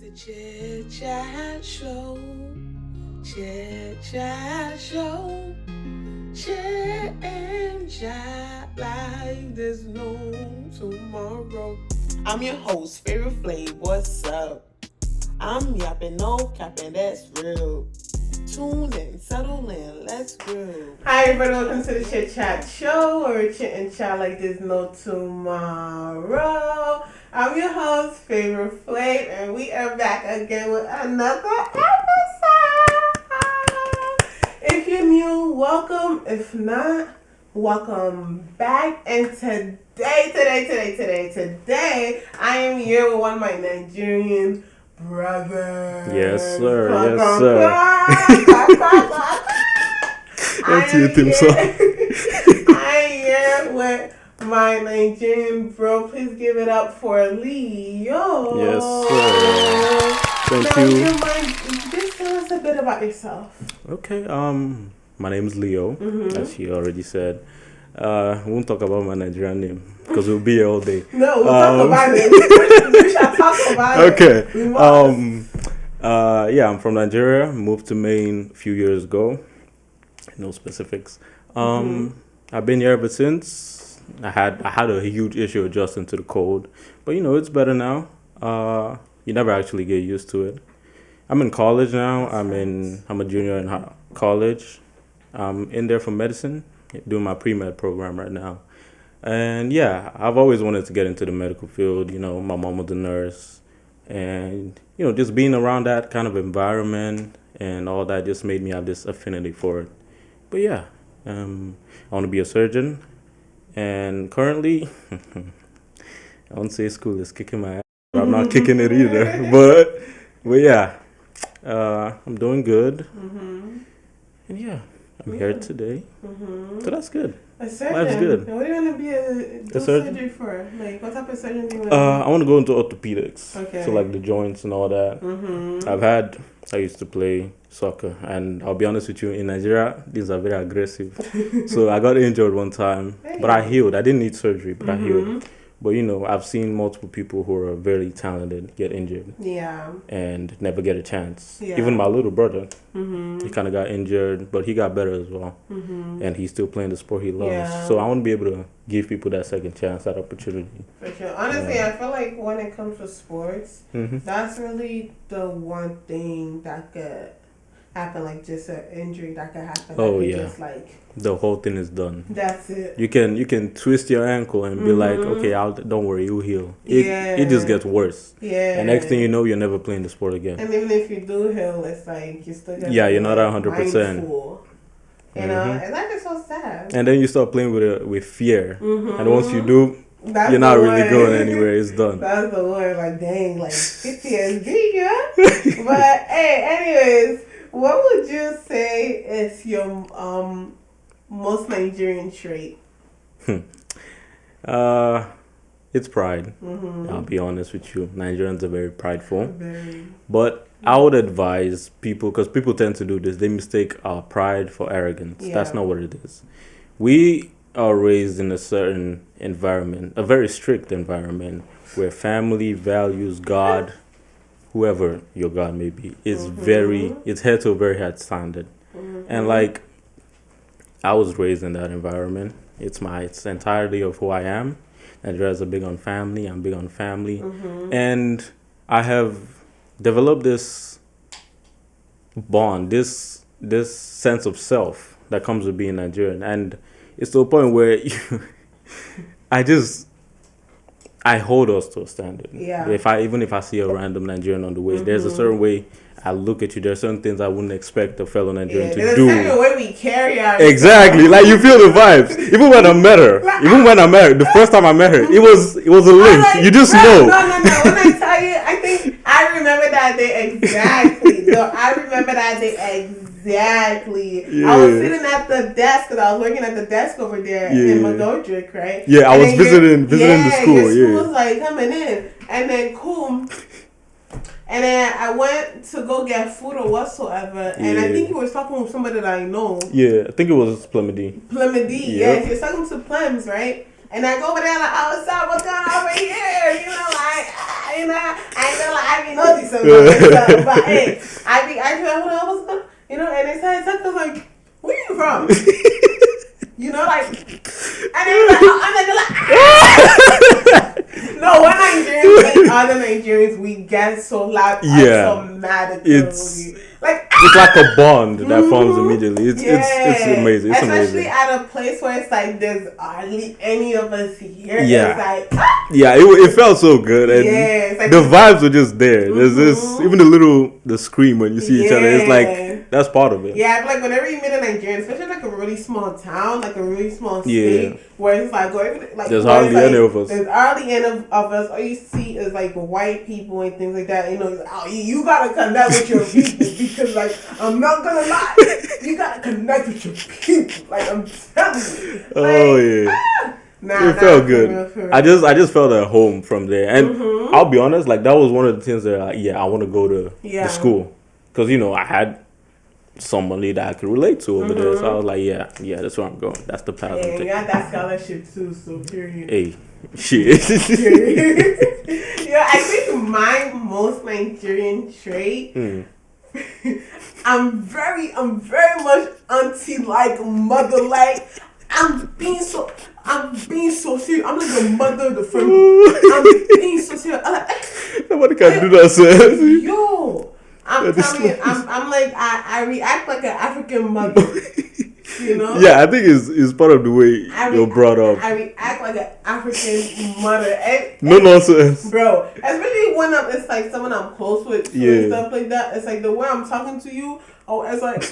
the Chit Chat Show. Chit Chat Show. Chit and chat like there's no tomorrow. I'm your host, Favorite Flav. What's up? I'm yapping, no capping, that's real. Tune in, settle in, let's go. Hi everybody, welcome to the Chit Chat Show, where we chit and chat like there's no tomorrow. I'm your host, Favorite Flav, and we are back again with another episode. If you're new, welcome. If not, welcome back. And today, I am here with one of my Nigerian brothers. Yes, sir. I'm here with my Nigerian bro. Please give it up for Leo. Yes, sir. Thank you. Just tell us a bit about yourself. Okay. My name is Leo, as she already said. We won't talk about my Nigerian name because we'll be here all day. No, we'll talk about it. We shall talk about it. Okay. I'm from Nigeria. Moved to Maine a few years ago. No specifics. I've been here ever since. I had a huge issue adjusting to the cold, but it's better now. You never actually get used to it. I'm in college now. I'm a junior in college. I'm in there for medicine, doing my pre-med program right now. And yeah, I've always wanted to get into the medical field. My mom was a nurse, and just being around that kind of environment and all that just made me have this affinity for it. But yeah, I want to be a surgeon, and currently, I won't say school is kicking my ass. I'm not kicking it either, but yeah, I'm doing good, and yeah, I'm here today, so that's good. A surgeon? Life's good. What do you want to be do surgery for? Like, what type of surgeon do you want to be? I want to go into orthopedics, Okay. so like the joints and all that. I used to play soccer, and I'll be honest with you, in Nigeria, these are very aggressive. So I got injured one time, but I healed. I didn't need surgery, but I healed. But I've seen multiple people who are very talented get injured. Yeah. And never get a chance. Yeah. Even my little brother, he kind of got injured, but he got better as well. And he's still playing the sport he loves. Yeah. So I want to be able to give people that second chance, that opportunity. For sure. Honestly, I feel like when it comes to sports, that's really the one thing that could happen, like just an injury that could happen. Oh, yeah. Just like The whole thing is done. That's it. You can twist your ankle and be like, okay, don't worry, you'll heal. It just gets worse. Yeah. And next thing you know, you're never playing the sport again. And even if you do heal, it's like you still get you're not 100%. Mindful, and that is so sad. And then you start playing with fear. And once you do, That's you're not really going anywhere. It's done. That's the word. Like, dang, like PTSD, yeah. But hey, anyways, what would you say is your most Nigerian trait? It's pride. I'll be honest with you. Nigerians are very prideful. Very. But I would advise people, because people tend to do this, they mistake our pride for arrogance. Yeah. That's not what it is. We are raised in a certain environment, a very strict environment, where family values God, whoever your God may be, is it's held to a very high standard. And like, I was raised in that environment. It's entirely of who I am. Nigerians are big on family. I'm big on family. And I have developed this bond, this sense of self that comes with being Nigerian. And it's to a point where I hold us to a standard. Yeah. Even if I see a random Nigerian on the way, there's a certain way I look at you. There's certain things I wouldn't expect a fellow Nigerian to do. There's a certain way we carry ourselves. Exactly. Like, you feel the vibes. Even when I met her, the first time I met her, it was a link. You just know. No. When I tell you, I think I remember that day exactly. I remember that day exactly. Yeah. I was sitting at the desk, because I was working at the desk over there in McGoldrick, right? Yeah, I was visiting the school. Your school was like coming in, and then cool. And then I went to go get food or whatsoever, and I think he was talking with somebody that I know. Yeah, I think it was Plummy D. Plummy D, yeah. He was talking to Plems, right? And I go over there like, oh, what's up? What's going on over here? I know, like, I know, like, I know these So, but hey, I think I when I was, and they said, I was like, where you from? Like, and then like, no, when Nigerians meet other Nigerians, we get so loud, and so mad at it's like a bond that forms immediately. It's amazing. It's especially amazing. at a place where it's like there's hardly any of us here. Yeah, it's like it felt so good, and like, the vibes were just there. There's this even the scream when you see each other. It's like that's part of it. Yeah, like whenever you meet a Nigerian, especially like a really small town, like a really small state, where it's like, there's hardly any of us. There's hardly any of us. All you see is like white people and things like that. You gotta connect with your people because, like, I'm not gonna lie, you gotta connect with your people. Like, I'm telling you. It felt good. For real. I just felt at home from there, and I'll be honest, like that was one of the things that I want to go to the school because I had somebody that I could relate to over there. So I was like, yeah, that's where I'm going. That's the path. And you got that scholarship too, so period. Hey, shit. I think my most Nigerian trait, I'm very much auntie like, mother like. I'm being so serious. I'm like the mother of the family. I'm being so serious. Nobody can do that, sir. Yo. I'm telling you, I'm like, I react like an African mother, Yeah, I think it's part of the way you're brought up. I react like an African mother. No nonsense. Bro, especially when it's like someone I'm close with and stuff like that. It's like the way I'm talking to you, it's like,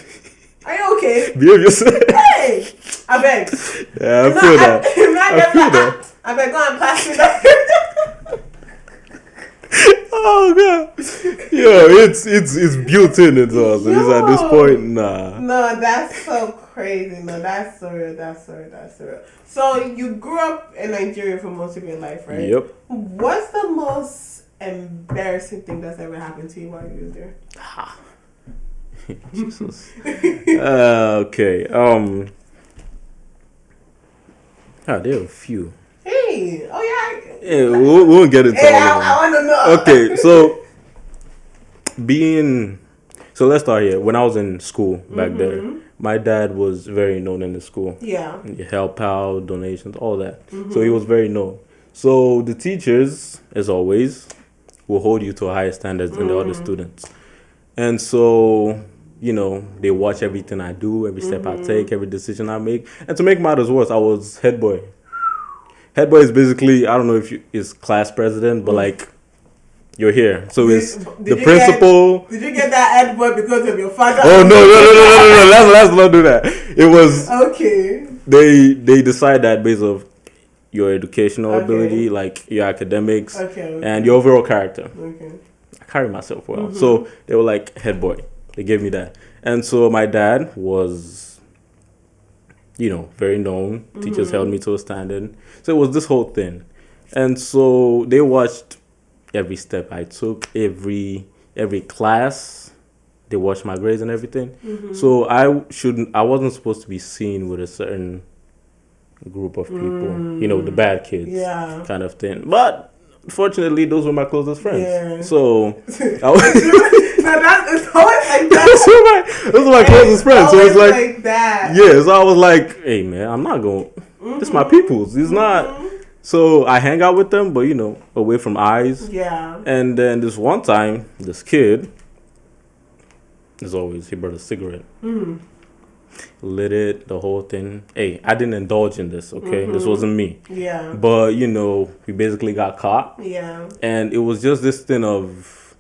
are you okay? Behave yourself. Hey, I beg. Yeah, I feel that. I beg, go and pass me that. Oh god, it's built in into us. It's at this point, nah. No, that's so crazy. No, that's so real. That's so real. So you grew up in Nigeria for most of your life, right? Yep. What's the most embarrassing thing that's ever happened to you while you were there? Jesus. Okay. There are a few. Hey, oh yeah. Yeah, we won't get into all of them. I want to know. Okay, so let's start here. When I was in school back there, my dad was very known in the school. Yeah. He help out, donations, all that. So he was very known. So the teachers, as always, will hold you to a higher standard than the other students. And so, they watch everything I do, every step I take, every decision I make. And to make matters worse, I was head boy. Head boy is basically, I don't know if it's class president, but like, you're here. So it's the principal. Did you get that head boy because of your father? Oh, no. Let's not do that. It was... Okay. They decide that based off your educational ability, like your academics, and your overall character. Okay. I carry myself well. So they were like, head boy. They gave me that. And so my dad was... very known. Teachers held me to a standard. So it was this whole thing. And so they watched every step I took, every class. They watched my grades and everything. So I wasn't supposed to be seen with a certain group of people, the bad kids kind of thing. But fortunately, those were my closest friends. Yeah. So it's always like that. Those are my closest friends. So it's like that. Yeah, so I was like, hey man, I'm not going. This is my people's. It's not. So I hang out with them, but away from eyes. Yeah. And then this one time, this kid, as always, he brought a cigarette. Lit it, the whole thing. Hey, I didn't indulge in this, okay? This wasn't me. Yeah. But, we basically got caught. Yeah. And it was just this thing of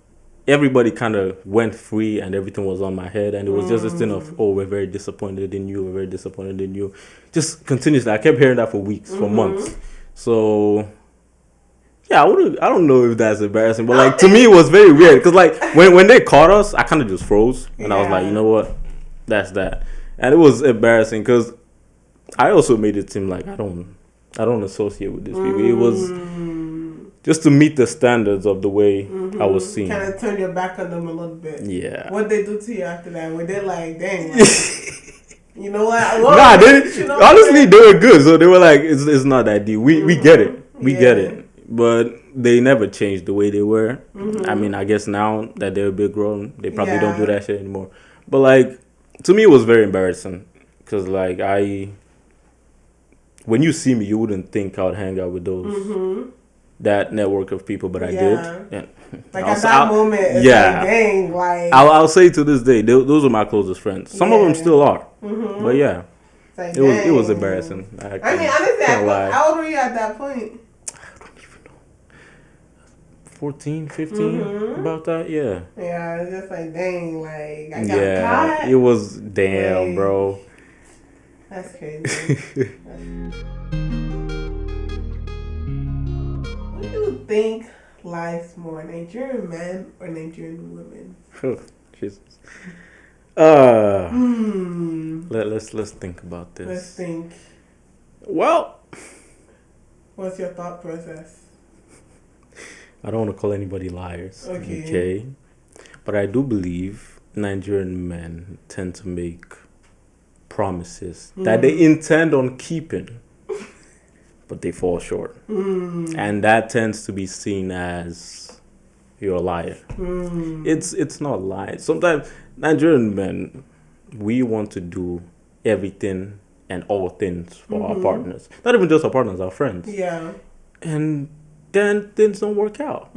everybody kind of went free and everything was on my head. And it was just this thing of, we're very disappointed in you. We're very disappointed in you. Just continuously. I kept hearing that for weeks, for months. So... yeah, I don't know if that's embarrassing, but like to me it was very weird because like when they caught us, I kind of just froze and I was like, you know what, that's that, and it was embarrassing because I also made it seem like I don't associate with these people. It was just to meet the standards of the way I was seen. Kind of turn your back on them a little bit. Yeah. What they do to you after that? Were they like, dang? You know what? Honestly, they were good. So they were like, it's not that deep. We get it. We get it. but they never changed the way they were. I mean, I guess now that they're a bit grown, they probably don't do that shit anymore. But like, to me, it was very embarrassing because like when you see me, you wouldn't think I would hang out with those that network of people, but I did. And like at that moment, it's like, dang, like I'll say to this day, those are my closest friends. Some of them still are, but yeah, like, it was embarrassing. I mean, honestly, how old were you at that point? I don't even know. 14, 15, about that, yeah. Yeah, it's just like, dang, like, I got caught. It was, damn, bro. That's crazy. What do you think lies more, Nigerian men or Nigerian women? Jesus. Let's think about this. Let's think. Well, what's your thought process? I don't want to call anybody liars. Okay. But I do believe Nigerian men tend to make promises that they intend on keeping, but they fall short. And that tends to be seen as you're a liar. It's not lying. Sometimes Nigerian men, we want to do everything and all things for our partners. Not even just our partners, our friends. Yeah. And then things don't work out.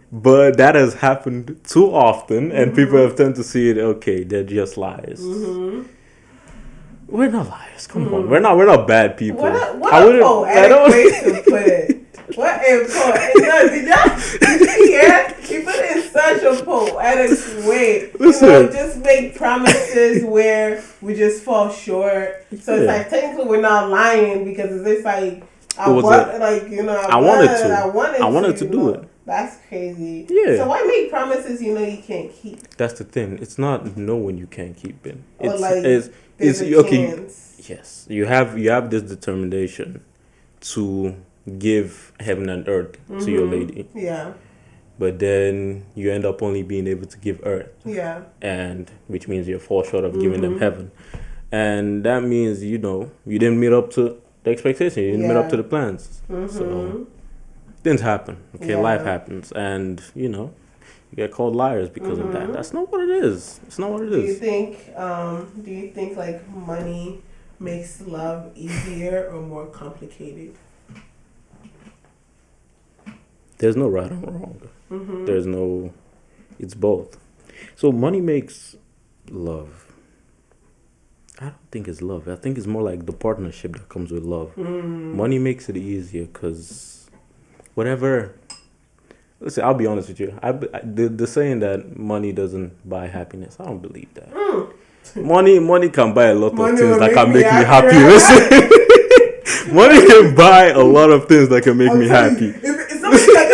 But that has happened too often, and people have tended to see it, okay, they're just liars. We're not liars. Come on. We're not bad people. What a poetic way to put it. What a poetic. No, did you hear? You put it in such a poetic way. Listen. Just make promises where we just fall short. So it's like technically we're not lying because it's just like I wanted to do it. That's crazy. Yeah. So why make promises you know you can't keep? That's the thing. It's not knowing you can't keep it. It's okay. Chance. Yes, you have this determination to give heaven and earth to your lady. Yeah. But then you end up only being able to give earth. Yeah. And which means you fall short of giving them heaven, and that means you didn't meet up to the expectation. You didn't meet up to the plans. So things happen. Okay, life happens, and you get called liars because of that. That's not what it is. It's not what it is. Do you think like money makes love easier or more complicated? There's no right or wrong. It's both. So money makes love. I don't think it's love. I think it's more like the partnership that comes with love. Money makes it easier because whatever. Listen, I'll be honest with you. The saying that money doesn't buy happiness, I don't believe that. Money can buy a lot of things that can make me happy. Listen, money can buy a lot of things that can make me happy. It's something like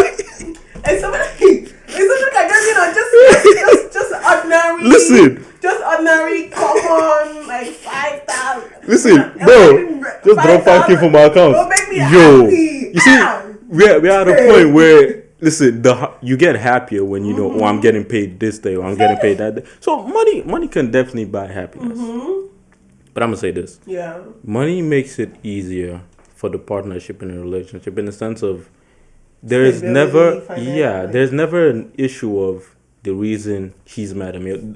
just ordinary. Listen. Just ordinary, common, like 5,000. Listen, bro, just drop 5K from my account. Don't make me happy. You see, we're at a point where, listen, you get happier when you know, I'm getting paid this day or I'm getting paid that day. So money can definitely buy happiness. But I'm going to say this. Yeah. Money makes it easier for the partnership in a relationship in the sense of there's never an issue of the reason she's mad at me.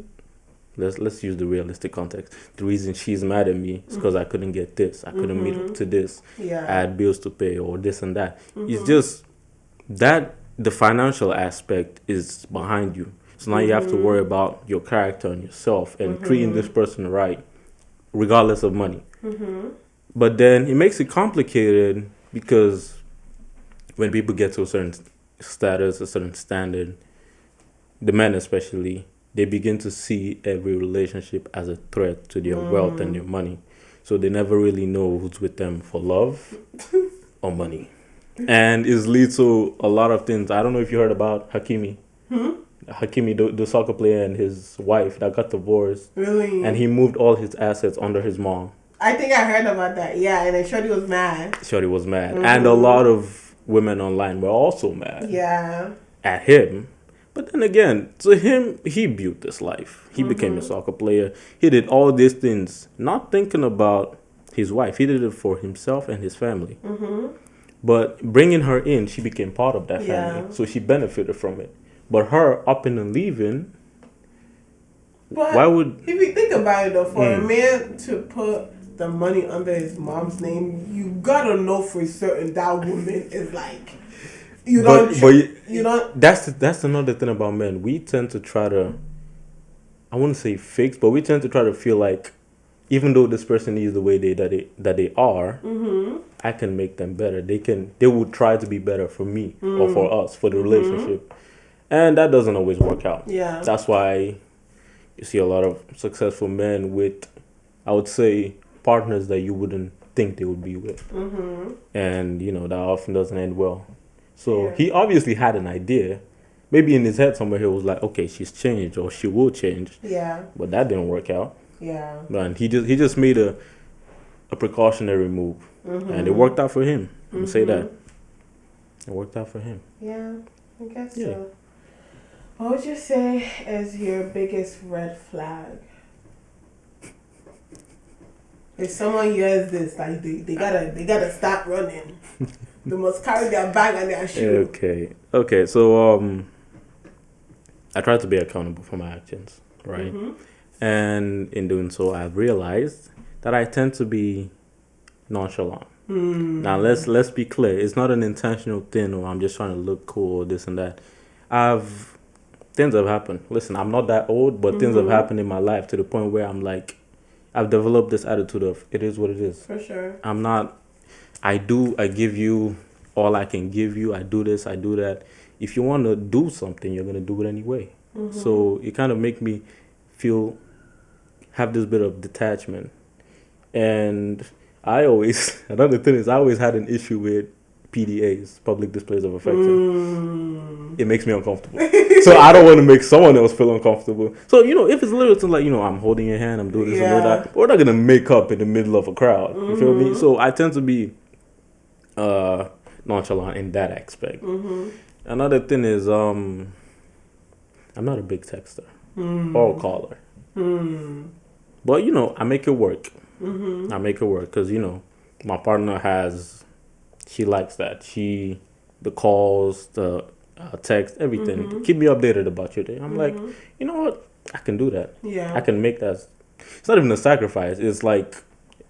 Let's use the realistic context. The reason she's mad at me is because I couldn't get this. I couldn't meet up to this. Yeah. I had bills to pay or this and that. It's just that the financial aspect is behind you. So now you have to worry about your character and yourself and treating this person right, regardless of money. But then it makes it complicated because when people get to a certain status, a certain standard, the men especially, they begin to see every relationship as a threat to their wealth and their money. So they never really know who's with them for love or money. And it leads to a lot of things. I don't know if you heard about Hakimi. Hakimi, the soccer player, and his wife that got divorced. Really? And he moved all his assets under his mom. I think I heard about that. Yeah, and then Shorty was mad. And a lot of women online were also mad. Yeah. At him. But then again, to him, he built this life. He became a soccer player. He did all these things, not thinking about his wife. He did it for himself and his family. But bringing her in, she became part of that Yeah. family, so she benefited from it. But her upping and leaving, But why would? if you think about it, though, for a man to put the money under his mom's name, you gotta know for certain that woman is like you don't. You don't. That's another thing about men. We tend to try to, I wouldn't say fix, but we tend to try to feel like, even though this person is the way that they are, I can make them better. They would try to be better for me or for us, for the relationship, and that doesn't always work out. Yeah. That's why you see a lot of successful men with, I would say, partners that you wouldn't think they would be with, and that often doesn't end well. So he obviously had an idea. Maybe in his head somewhere he was like, okay, she's changed or she will change. Yeah. But that didn't work out. Yeah. And he just made a precautionary move. And it worked out for him. I'm gonna say that. It worked out for him. Yeah, I guess so. What would you say is your biggest red flag? If someone hears this, like they gotta start running. They must carry their bag and their shoe. Okay. So I try to be accountable for my actions, right? And in doing so, I've realized that I tend to be nonchalant. Now let's be clear. It's not an intentional thing, or I'm just trying to look cool or this and that. Things have happened. Listen, I'm not that old, but things have happened in my life to the point where I'm like, I've developed this attitude of it is what it is. For sure. I'm not. I give you all I can give you. I do this, I do that. If you want to do something, you're gonna do it anyway. So it kind of make me have this bit of detachment. And another thing is I always had an issue with PDAs, public displays of affection. It makes me uncomfortable. So I don't want to make someone else feel uncomfortable. So, if it's a little thing like, I'm holding your hand, I'm doing this and that, but we're not going to make up in the middle of a crowd. You feel me? So I tend to be nonchalant in that aspect. Another thing is I'm not a big texter or caller. But, I make it work. I make it work because, my partner she likes that. The calls, the text, everything. Keep me updated about your day. I'm like, you know what? I can do that. Yeah. I can make that. It's not even a sacrifice. It's like,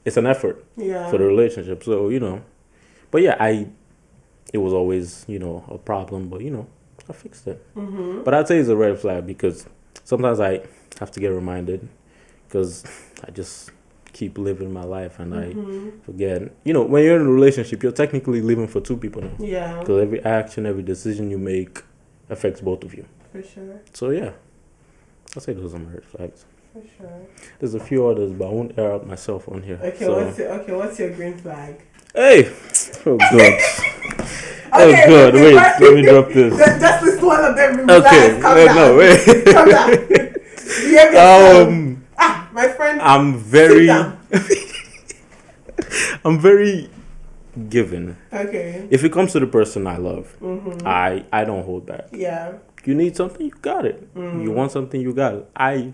it's an effort for the relationship. So, but yeah, it was always, a problem, but, I fixed it. But I'd say it's a red flag because sometimes I have to get reminded because I just keep living my life and I forget. When you're in a relationship, you're technically living for two people now. Yeah. Because every action, every decision you make affects both of you. For sure. So yeah, I'll say those are my red flags. For sure. There's a few others, but I won't air out myself on here. Okay, so. what's your green flag? Hey! Oh god. Oh Okay, god, wait, let me drop this. Just this one of them. Okay, Calm down. no, wait. Calm down. My friend. I'm very giving. Okay. If it comes to the person I love, I don't hold back. Yeah. You need something, you got it. You want something, you got it. I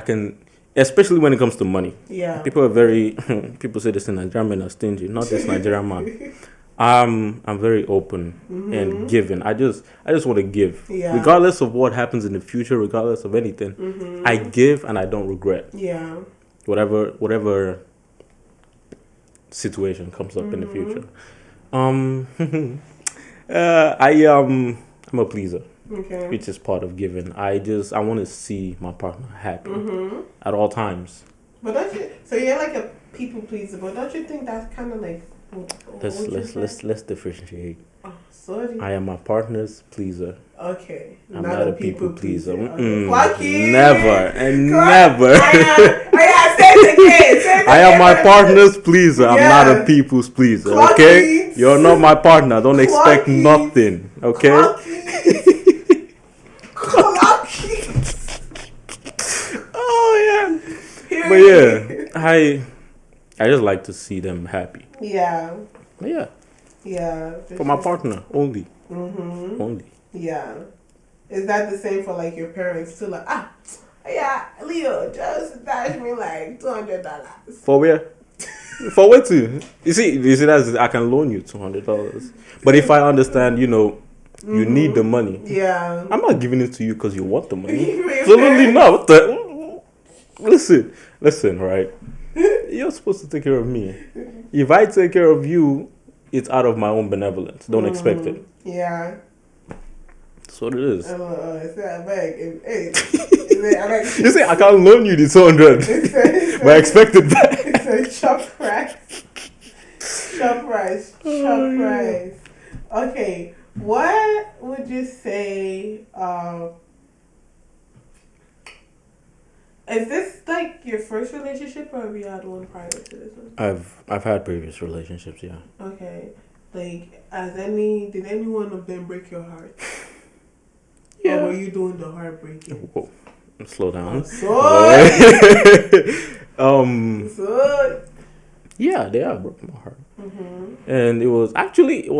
can, especially when it comes to money. Yeah. People say this in Nigerian men are stingy. Not this Nigerian man. I'm very open and giving. I just want to give, regardless of what happens in the future, regardless of anything. I give and I don't regret. Yeah. Whatever situation comes up in the future. I'm a pleaser, which is part of giving. I want to see my partner happy at all times. But so you're like a people pleaser, but don't you think that's kind of like? Let's differentiate. Oh, sorry. I am my partner's pleaser. Okay. I'm not a people pleaser. Okay. Never and never. Say it again. I am my partner's pleaser. I'm not a people's pleaser. Okay? You're not my partner. Don't expect nothing. Okay? Oh yeah. But yeah, I just like to see them happy. Yeah. Yeah. Yeah. For my partner only. Only. Yeah. Is that the same for like your parents too? Like, Leo, just dash me like $200. For where? For what to? You see, that's I can loan you $200, but if I understand, you need the money. Yeah. I'm not giving it to you because you want the money. Absolutely not. What the? Listen, right? You're supposed to take care of me. If I take care of you, it's out of my own benevolence. Don't expect it. Yeah. That's what it is. You say I can't loan you the 200, but I expect it back. It's a chop price. Chop price. Chop price. Okay, what would you say? Is this like your first relationship, or have you had one prior to this one? I've had previous relationships, yeah. Okay, like did any one of them break your heart? Yeah. Or were you doing the heartbreaking? Whoa, slow down. Yeah, they have broken my heart. Mm-hmm. And it was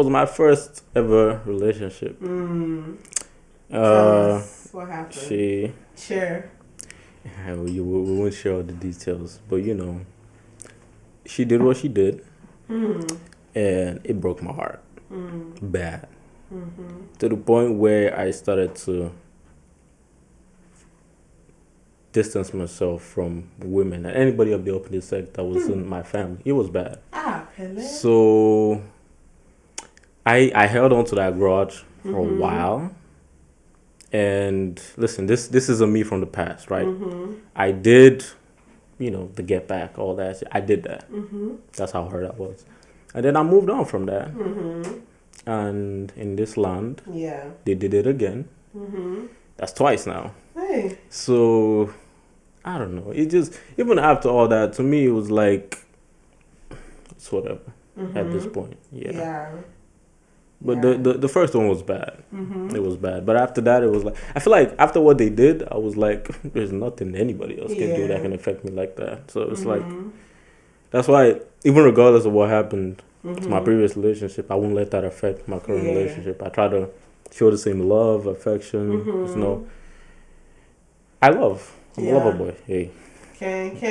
my first ever relationship. Tell us what happened. Share. We won't share all the details, but she did what she did, and it broke my heart bad, to the point where I started to distance myself from women and anybody of the opposite sex that was in my family. It was bad. So I held on to that grudge for a while. And listen, this is a me from the past, right? I did, the get back, all that. I did that. That's how hurt I was. And then I moved on from that. And in this land, they did it again. That's twice now. Hey. So, I don't know. It just, even after all that, to me, it was like, it's whatever at this point. Yeah. But the first one was bad. It was bad. But after that, it was like, I feel like after what they did, I was like, there's nothing anybody else can do that can affect me like that. So it's like, that's why, even regardless of what happened to my previous relationship, I won't let that affect my current relationship. I try to show the same love, affection, I'm a lover boy. Hey. Can't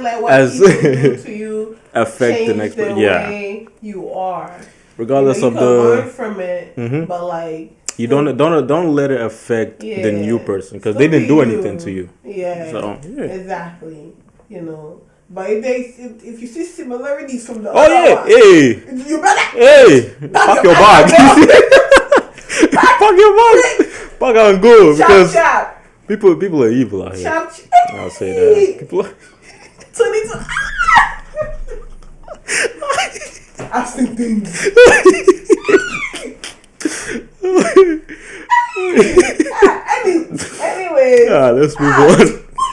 let what people do to you affect the next person. Way you are. Regardless you of can learn from it, but like you don't let it affect the new person because they didn't do anything to you. Exactly. But if you see similarities from the you better pack your bag. Pack your bag. Pack and go because people are evil out here. I'll say that. People are 22. I've seen things. Anyway. Let's move on.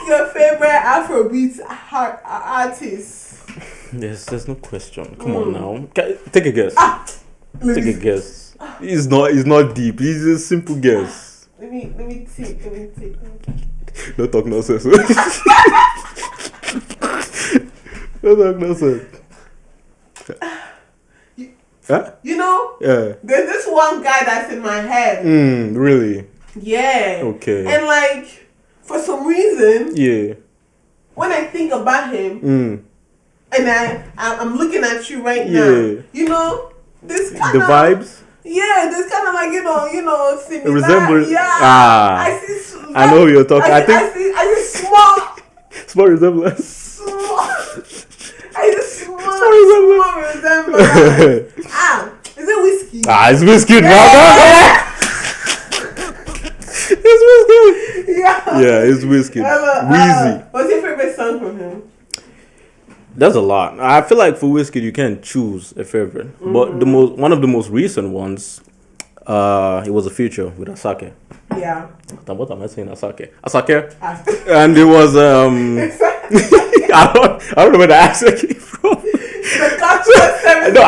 Your favorite Afrobeat artist? Yes, there's no question. Come on now. Take a guess. Take a guess. It's not deep. It's a simple guess. Let me think. Don't talk nonsense. Don't talk nonsense. Huh? There's this one guy that's in my head. Really? Yeah. Okay. And like, for some reason, when I think about him, and I'm looking at you right now, this kind of the vibes. Yeah, this kind of like similar. Resemblance. Yeah. I know who you're talking. I see small resemblance. Small resemblance. Is it Wizkid? It's Wizkid, brother. It's Wizkid. Yeah, it's Wizkid. Weezy. What's your favorite song from him? There's a lot. I feel like for Wizkid you can't choose a favorite, but one of the most recent ones, it was a feature with Asake. Yeah. What am I saying? Asake, and it was I don't know where the accent came from. No,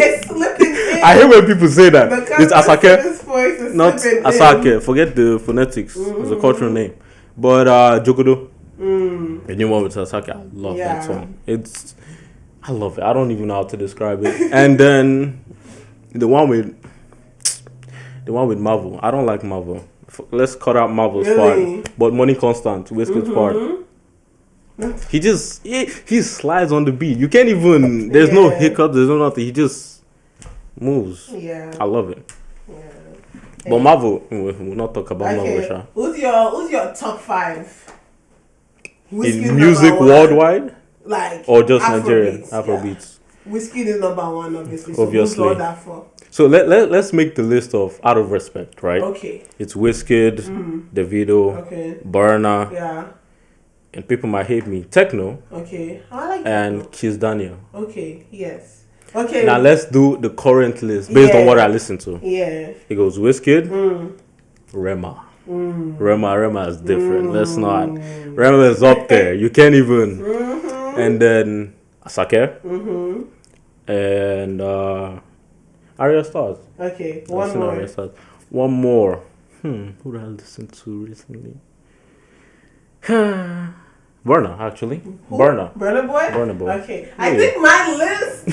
it's slipping in. I hear when people say that. It's Asake, not Asake. Forget the phonetics. It's a cultural name. But Jogodo. The new one with Asake, I love that song. I love it. I don't even know how to describe it. And then the one with Marvel. I don't like Marvel. Let's cut out Marvel's part. But Money Constant, Wizkid's part. He slides on the beat. You can't even. There's no hiccup. There's no nothing. He just moves. Yeah. I love it. Yeah. But Marvel, we'll not talk about Marvel. Sha. Who's your top 5? In music worldwide? Like or just Nigerian Afrobeats? Yeah. Wizkid is number 1, obviously. So who's all that for? So let's make the list of out of respect, right? Okay. It's Wizkid, Davido, Burna, and people might hate me, Techno. Okay. I like and Techno. Kiss Daniel. Okay. Yes. Okay. Now let's do the current list based on what I listen to. Yeah. It goes Wizkid, Rema. Rema is different. Let's not. Rema is up there. You can't even. And then Asake. And Arya Stars. Okay. One more. One more. Who did I listen to recently? Burna, actually. Who? Burna Boy? Burna Boy. Okay. Yeah. I think my list.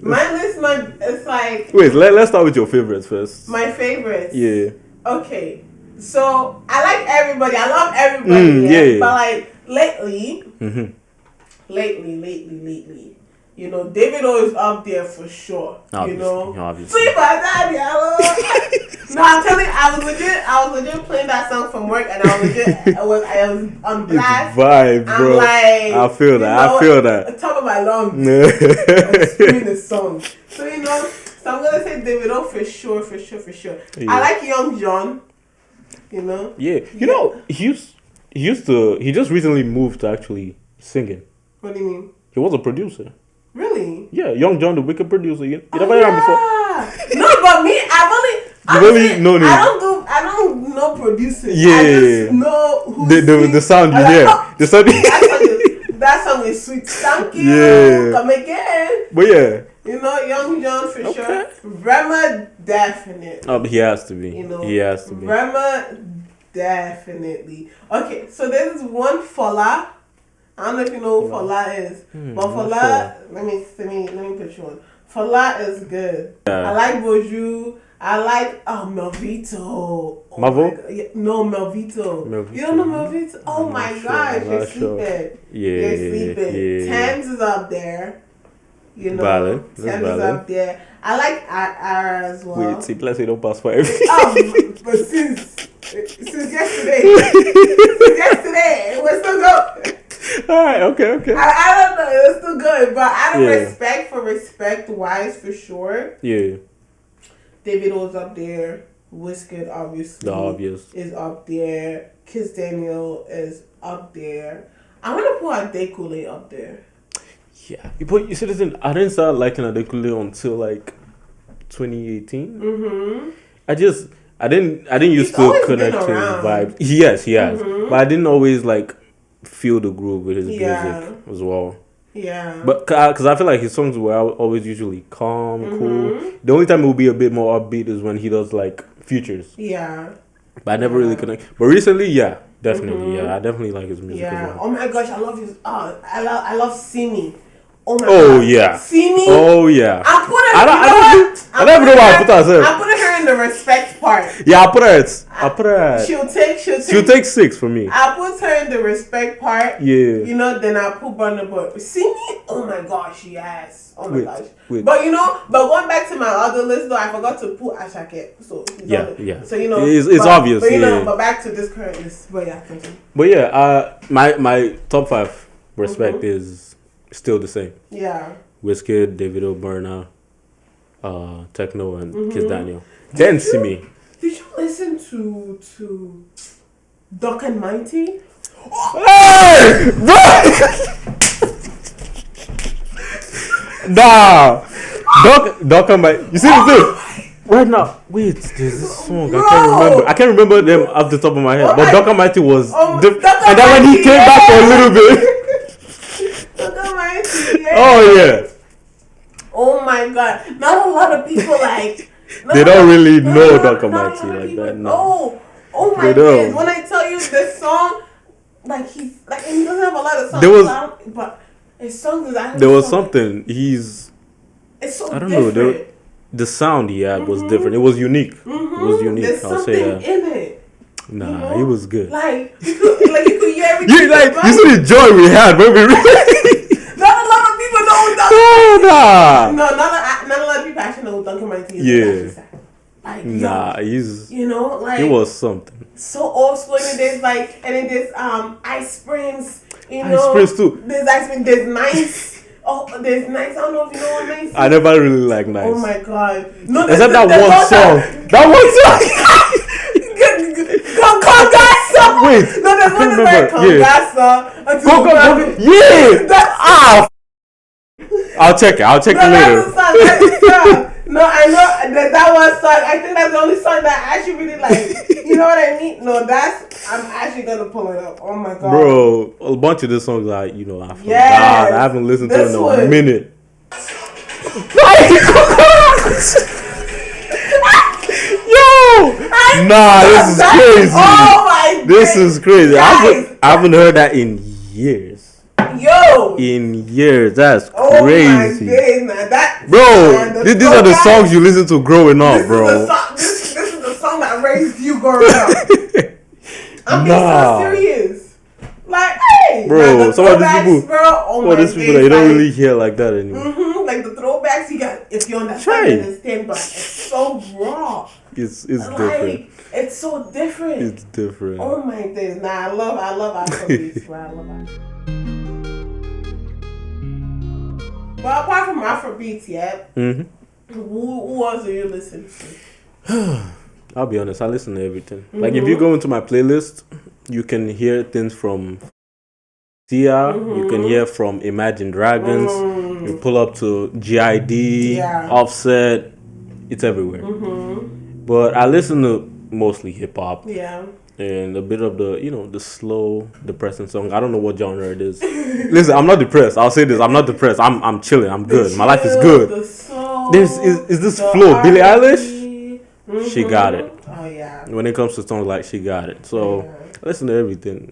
My list. It's like. Wait. Let's start with your favorites first. My favorites. Yeah. Okay. So I like everybody. I love everybody. But like lately. Lately. You know, Davido is up there for sure. Obviously, you know, obviously. No, I'm telling you, I was legit playing that song from work, and I was on blast. Vibe, bro. I'm like, I feel that. Top of my lungs, screaming the song. So you know, so I'm gonna say Davido for sure. Yeah. I like Young John. You know. Yeah. You know, he just recently moved to actually singing. What do you mean? He was a producer. Really? Yeah, Young John, the wicked producer. You never heard him before? No, but me, I've only known him. I don't know producers. Yeah. I just know who the sound you hear. The sound. That song is sweet. Thank you. Yeah. Come again. But yeah. You know, Young John for sure. Rema definitely. He has to be. You know, he has to be. Rema definitely. Okay, so there's one Fola. I don't know if you know who Fola is, but Fola, let me put you on. Fola is good. Yeah. I like Boju. I like Melvito. Oh Mavo? No, Melvito. You don't know Melvito? Oh my gosh, you're sleeping. You're sleeping. Yeah. Thames is up there. You know, Valid. Thames is up there. I like Ara as well. Wait, see, let's say don't pass for everything. But since yesterday, we're still going. Alright, okay. I don't know, it's still good, but out of respect wise for sure. Yeah. Davido's up there. Wizkid obviously is up there. Kiss Daniel is up there. I'm gonna put Adekule up there. Yeah, but you see the thing, I didn't start liking Adekule until like 2018. I didn't used to connect to his vibe. Yes, he has, but I didn't always like feel the groove with his music as well. Yeah. But because I feel like his songs were always usually calm, cool. The only time it will be a bit more upbeat is when he does like features. Yeah. But I never really connect. But recently, definitely, I definitely like his music as well. Oh my gosh, I love his. I love Simi. Oh my god. Yeah. Simi. Oh yeah. I don't even know why I put her. I'm putting her in the respect part. Yeah, I put her. She'll take 6 for me. I'll put her in the respect part. Yeah. You know, then I'll put Burna Boy. Simi. Oh my gosh, yes. Oh my gosh. Wait. But you know, going back to my other list though, I forgot to put Ashake. So yeah. So you know, it's obvious. But you know, but back to this current list. But yeah, continue. But yeah, my top 5 respect is still the same. Yeah. Wizkid, Davido, Burna, Techno, and Kiss Daniel. Then Simi. Did you listen to Doc and Mighty? Hey! Nah! Doc and Mighty. You see the thing? Right now, wait, there's this song. I can't remember them off the top of my head. But Doc and Mighty was different. And then when he came back for a little bit. Oh yeah. Oh my god. Not a lot of people like they don't really know Doc and Mighty like that. No. Oh my goodness. When I tell you this song, like he doesn't have a lot of songs. But his songs is actually there was something. It's so I don't different. Know. The sound he had was different. It was unique. It was unique. There's I'll something say that. in it. Nah, he was good. Like you could hear everything. You see the joy we had when we Not a lot of people know who Duncan Nah. No, not a lot of people actually know who Duncan Mighty is. Yeah. Like, he's he was something. So old school, and then there's Ice Prince, Ice Prince too. There's Ice Prince, there's Nice. Oh, there's Nice. I don't know if you know what Nice is. I never really liked Nice. Oh my god. No, except that one song. That one song. Congasso. Wait. No, there's one that's like Congasso. Yeah. I'll check it later. That's a song. No, I know that one song. I think that's the only song that I actually really like. You know what I mean? No, I'm actually gonna pull it up. Oh my god, bro! A bunch of the songs I forgot. Yes, I haven't listened to in a minute. Yo, this is crazy. Oh my! This is crazy. I haven't heard that in years. Yo! In years, that's crazy. Oh my days, man. Bro, these are the songs you listen to growing up, bro. This is the song that raised you growing up. I'm being so serious. Like, hey! Bro, some of these people, these people that you don't really hear like that anymore. Mm-hmm, like the throwbacks you got, if you understand, but it's so raw. It's different. It's so different. It's different. Oh my days. Nah, I love Afrobeats, bro. I love Afrobeats. Well, apart from Afrobeats, who else are you listening to? I'll be honest, I listen to everything. Mm-hmm. Like, if you go into my playlist, you can hear things from Sia, you can hear from Imagine Dragons, you pull up to GID, Offset, it's everywhere. But I listen to mostly hip-hop. Yeah. And a bit of the slow, depressing song. I don't know what genre it is. Listen, I'm not depressed. I'll say this. I'm not depressed. I'm chilling. I'm good. My life is good. The soul, is this flow. Billie Eilish? She got it. Oh, yeah. When it comes to songs, like, she got it. So, I listen to everything.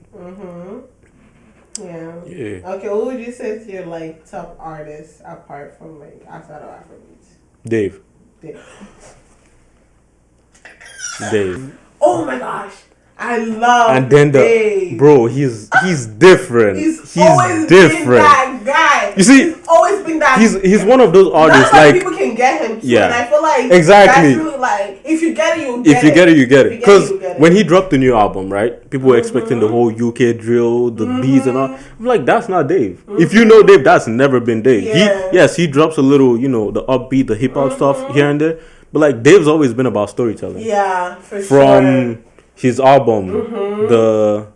Yeah. Okay, what would you say to your, like, top artists apart from, like, outside of Afrobeats? Dave. Oh, my gosh. I love and then Dave. Bro, he's different. He's always different. Been that guy. You see, he's always been that. He's one of those artists like like people can get him. Too, yeah, and I feel like exactly. That's really like if you get it, you get it. Because when he dropped the new album, right, people were expecting the whole UK drill, the beats and all. I'm like, that's not Dave. If you know Dave, that's never been Dave. Yeah. He drops a little, the upbeat, the hip hop stuff here and there. But like Dave's always been about storytelling. Yeah, for From his album, the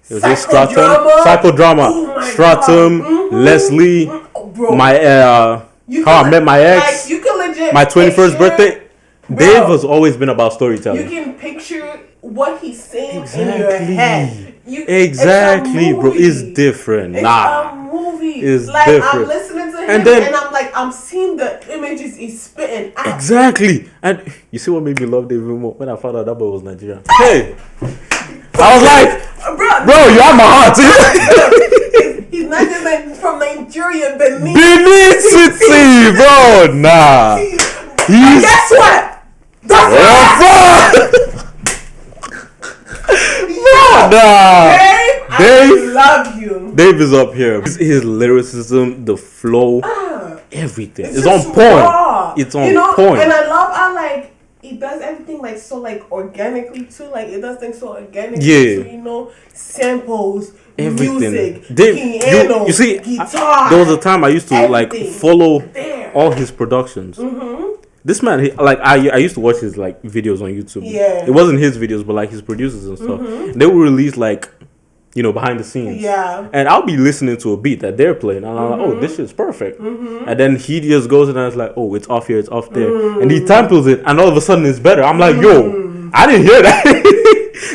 Psychodrama, Stratum, Leslie, How I Met My Ex, you can legit my 21st birthday. Dave has always been about storytelling. You can picture what he's saying in your head. Exactly, bro. It's different. It's a movie. It's like different. I'm listening to him and I'm like, I'm seeing the images he's spitting out. Exactly. And you see what made me love Dave even more? When I found out that boy was Nigerian. Hey! I was like, bro, you have my heart. He's not just like from Nigeria, Benin City, bro. Nah. And guess what? Dave, I love you. Dave is up here. His lyricism, the flow, everything. It's on point. Raw. It's on point. And I love how like he does everything like so like organically too. Like it does things so organically. Yeah. So, samples, everything. music, Dave, piano, you see, guitar. There was a time I used to everything. like follow all his productions. This man, I used to watch his like videos on YouTube. Yeah. It wasn't his videos, but like his producers and stuff. They would release like, behind the scenes. Yeah. And I'll be listening to a beat that they're playing, and I'm like, oh, this shit's perfect. And then he just goes and it's like, oh, it's off here, it's off there, and he samples it, and all of a sudden it's better. I'm like, yo, I didn't hear that.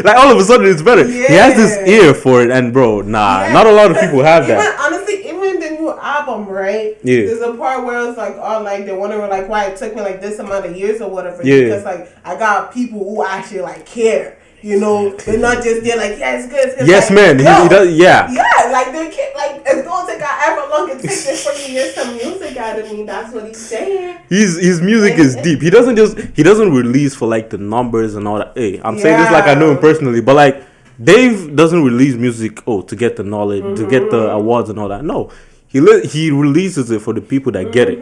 Like all of a sudden it's better. Yeah. He has this ear for it, and bro, not a lot of people have that. Honestly, even the new album, right? Yeah. There's a part where it's like, oh, like they're wondering like why it took me like this amount of years or whatever. Yeah. Because like I got people who actually like care. They're not just there like, yeah, it's good. Yes, like, man. He does, yeah. Yeah, like they can't, like it's gonna take however long song can take different years to music out of me. That's what he's saying. His music is deep. He doesn't release for like the numbers and all that. Hey, I'm saying this like I know him personally, but like Dave doesn't release music to get the knowledge, to get the awards and all that. No, he releases it for the people that get it.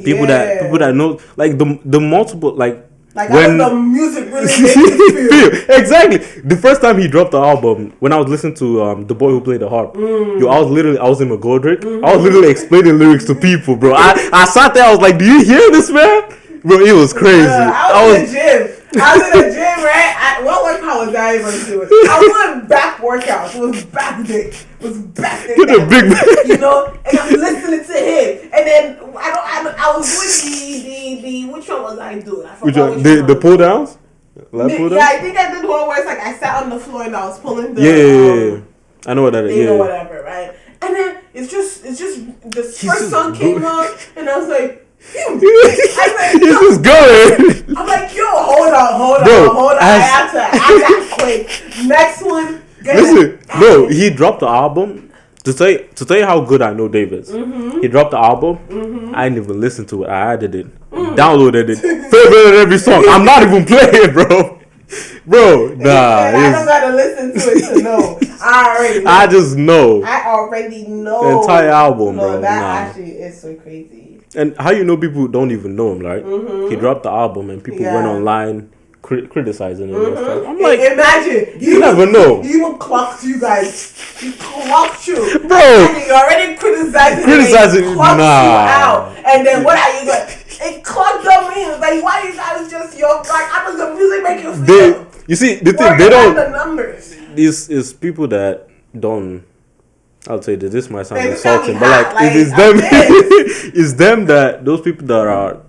People that know, like the multiple like when the music really makes you feel. Exactly. The first time he dropped the album, when I was listening to The Boy Who Played the Harp, I was in McGoldrick. I was literally explaining lyrics to people, bro. I sat there, I was like, do you hear this, man? Bro, it was crazy. I was in the gym. I was in the gym, right? What workout was I even doing? I was doing back workouts. It was back day. Get a big man. You know? And I'm listening to him. And then I was doing the which one was I doing? I forgot which one. The pull downs? Yeah, I think I did one where it's like I sat on the floor and I was pulling the Yeah. I know what that is. You know, whatever, right? And then it's just the first song came on and I was like, this is good. I'm like, yo, hold on. I have to act that quick. Next one. Listen, no, he dropped the album. To tell you how good I know Dave is. He dropped the album. I didn't even listen to it. I added it, downloaded it, favorited every song. I'm not even playing, bro. Bro, nah. I don't gotta listen to it to know. I already know. I just know. I already know. The entire album, bro. That actually is so crazy. And how you know people don't even know him, right? He dropped the album and people went online criticizing him and stuff. I'm like, imagine. You never know. He even clocked you guys. He clocked you. Bro. And he already criticizing you. Nah. You out. And then what are you going? It clocked up me. Like, why you guys just, like, how does the music make you feel? You see, the thing, they don't. The numbers. Is people that don't. I'll say that this might sound insulting, but like it's them. It's them that those people that are.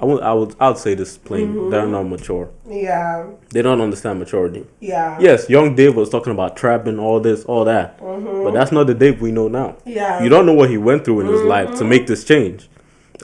I'd say this plain. They're not mature. Yeah. They don't understand maturity. Yeah. Yes, young Dave was talking about trapping, all this, all that, but that's not the Dave we know now. Yeah. You don't know what he went through in his life to make this change,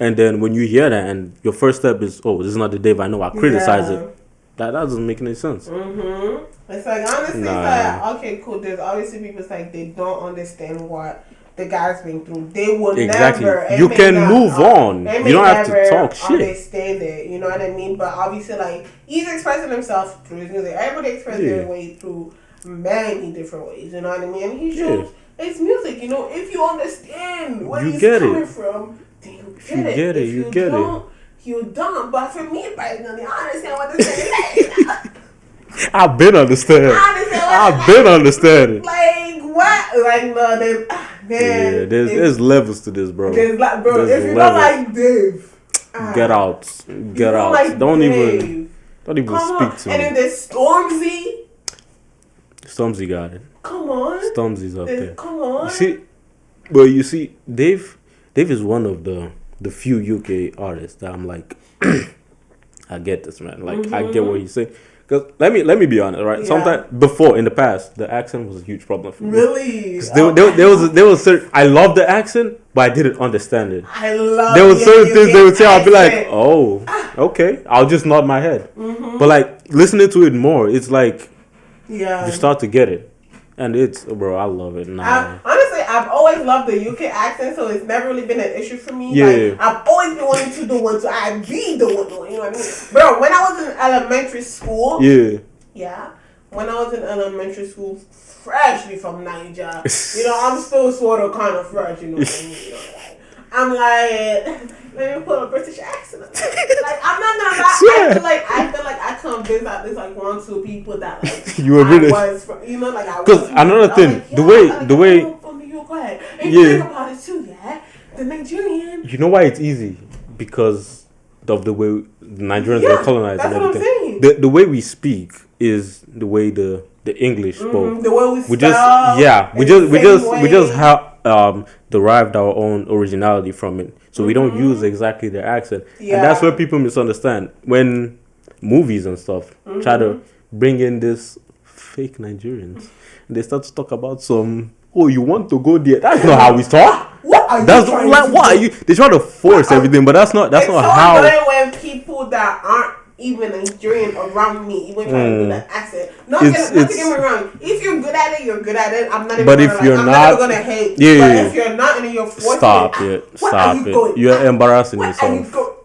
and then when you hear that, and your first step is, oh, this is not the Dave I know. I criticize it. That doesn't make any sense. It's like, honestly, it's like, okay, cool. There's obviously people, it's like, they don't understand what the guy's been through. They will never. You can move on. You don't have to talk shit. Understand it. You know what I mean? But obviously, like, he's expressing himself through his music. Everybody expresses their way through many different ways. You know what I mean? And he shows it's music. You know, if you understand where he's coming from, then you get it. You get it. You don't, but for me personally, I understand what this is. I've been understanding. I've been understanding. Like what? Like no, man. Yeah, there's levels to this, bro. There's bro. If you don't like Dave, get out. Like don't Dave. even speak to me. And then there's Stormzy. Stormzy got it. Come on. Stormzy's up there. Come on. You see, Dave is one of the few UK artists that I'm like, I get this, man. Like, I get what he's saying. Because let me be honest, right? Yeah. Sometimes before, in the past, the accent was a huge problem for me. Really? There was certain, I love the accent, but I didn't understand it. There was certain things they would say, I'll be like, oh, okay. I'll just nod my head. But like, listening to it more, it's like, you start to get it. And it's, bro, I love it. Honestly, I've always loved the UK accent, so it's never really been an issue for me. Yeah. Like, I've always been wanting to do one, so I be the one doing, you know what I mean? Bro, when I was in elementary school. Yeah. When I was in elementary school, freshly from Nigeria, you know, I'm still sort of kind of fresh, you know what I mean? You know, like, I'm like, let me put a British accent on. Like, I'm not gonna lie. I feel like I convinced at least like 1 or 2 people that like you were really, you know, like I was. Because another thing, like, the way. From the UK. And you think about it too, yeah. The Nigerian. You know why it's easy? Because of the way the Nigerians were colonized and everything. That's what I'm saying. The way we speak is the way the English spoke. The way we just have derived our own originality from it. So we don't use exactly their accent. Yeah. And that's where people misunderstand. When movies and stuff try to bring in this fake Nigerians, and they start to talk about you want to go there. That's not how we talk. What are you They try to force everything, but that's not how. It's when people that aren't even Nigerian around me, even trying to do that accent. Not to get me wrong. If you're good good at it, you're good at it. I'm not even But gonna, if you're I'm not, never gonna hate. yeah, But yeah, if you're not and you're forcing stop it, it. what Stop are you it. going? You're embarrassing What are you yourself. going?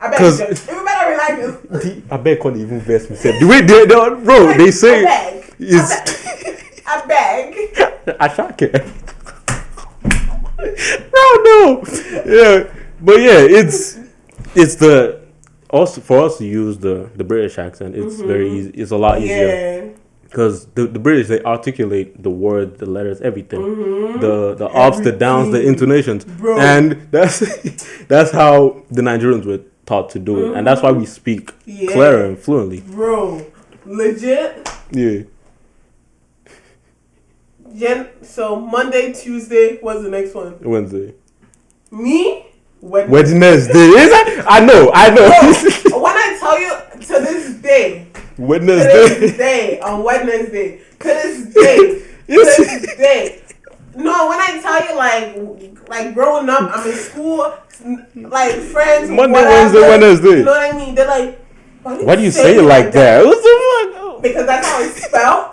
I bet Cause you better relax this. I bet can't even verse myself. The way they bro, they say I beg. I shock it. Bro, no. Yeah. But yeah, it's the also for us to use the British accent, it's very easy. It's a lot easier. Because the British, they articulate the words, the letters, everything, the ups, the downs, the intonations, bro. And that's how the Nigerians were taught to do it, and that's why we speak clear and fluently, bro. Legit. Yeah. So Monday, Tuesday, what's the next one? Wednesday. Me? Wednesday. Is that? I know. Bro, when I tell you to this day. Wednesday. On Wednesday. To this day. No, when I tell you like growing up, I'm in school, like friends. Monday, whatever, Wednesday. You know what I mean? They're like, why do you say it like that? What the fuck? Because that's how it's spelled.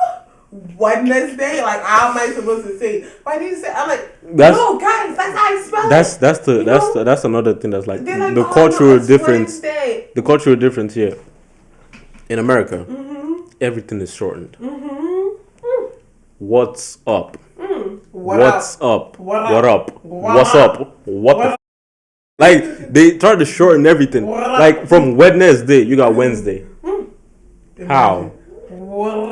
Wednesday, like how am I supposed to say? Why do you say? I'm like, no, guys, that's how it's spelled. That's another thing that's like like the cultural difference. Wednesday. The cultural difference here in America, everything is shortened. What's up? What's up? What up? What's up? What the? Like they try to shorten everything. Like from Wednesday, you got Wednesday. How?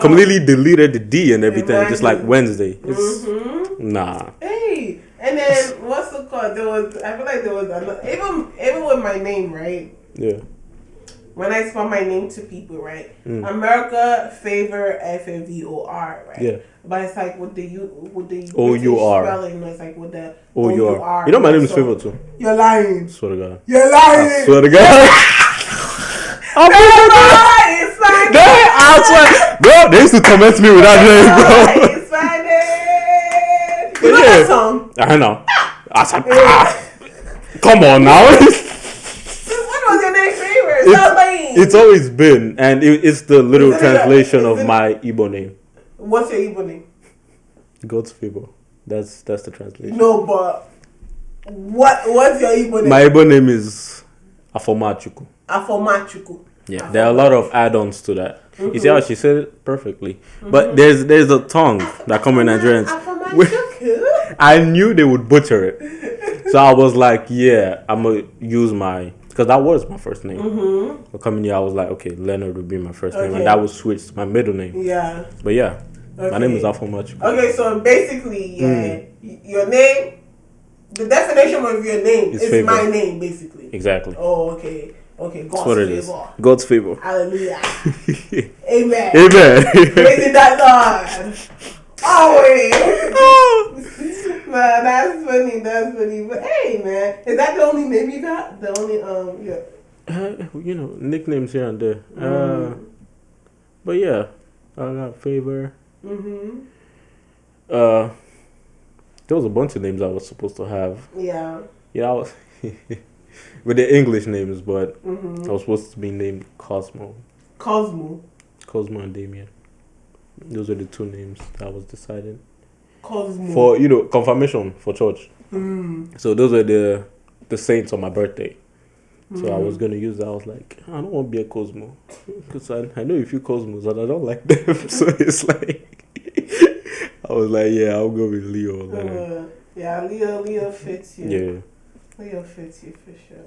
Completely deleted the D and everything, just like Wednesday. It's nah. Hey, and then what's it called? I feel like there was another, even with my name, right? Yeah. When I spell my name to people, right? America, favor, FAVOR, right? Yeah. But it's like with the O-U-R. spelling, it's like with the O-U-R. You know my name is Favor too. You're lying. Swear to God. You're lying. I swear to God. It's fine. I swear. Bro, they used to torment me with that name, bro. It's fine. You know that song? I know. I said, come on now. When was your name Favor? It's always been, and it's the literal translation of my Igbo name. What's your Igbo name? God's favor. That's the translation. No, but what's your Igbo name? My Igbo name is Afomachuku. Afomachuku. Yeah, there are a lot of add-ons to that. You see how she said it perfectly. But there's a tongue that come in Nigerians. I knew they would butcher it, so I was like, yeah, I'm gonna use because that was my first name. But coming here, I was like, okay, Leonard would be my first name, and that was switched to my middle name. Yeah. But yeah, my name is Afomachuku. Okay, so basically, your name, the definition of your name is my name, basically. Exactly. Oh, okay. Okay, God's favor. It is. God's favor. Hallelujah. Amen. Praising that Lord. Always. Man, that's funny. But hey, man, is that the only name you got? The only yeah. Nicknames here and there. But yeah, I got Favor. There was a bunch of names I was supposed to have. Yeah. Yeah, I was. With the English names, but I was supposed to be named Cosmo and Damien. Those are the two names that I was deciding. Cosmo. For, confirmation for church. So those were the saints on my birthday. So I was going to use that. I was like, I don't want to be a Cosmo. Because I know a few Cosmos and I don't like them. So it's like, I was like, yeah, I'll go with Leo. Yeah, Leo fits you. Yeah. Leo fits you for sure.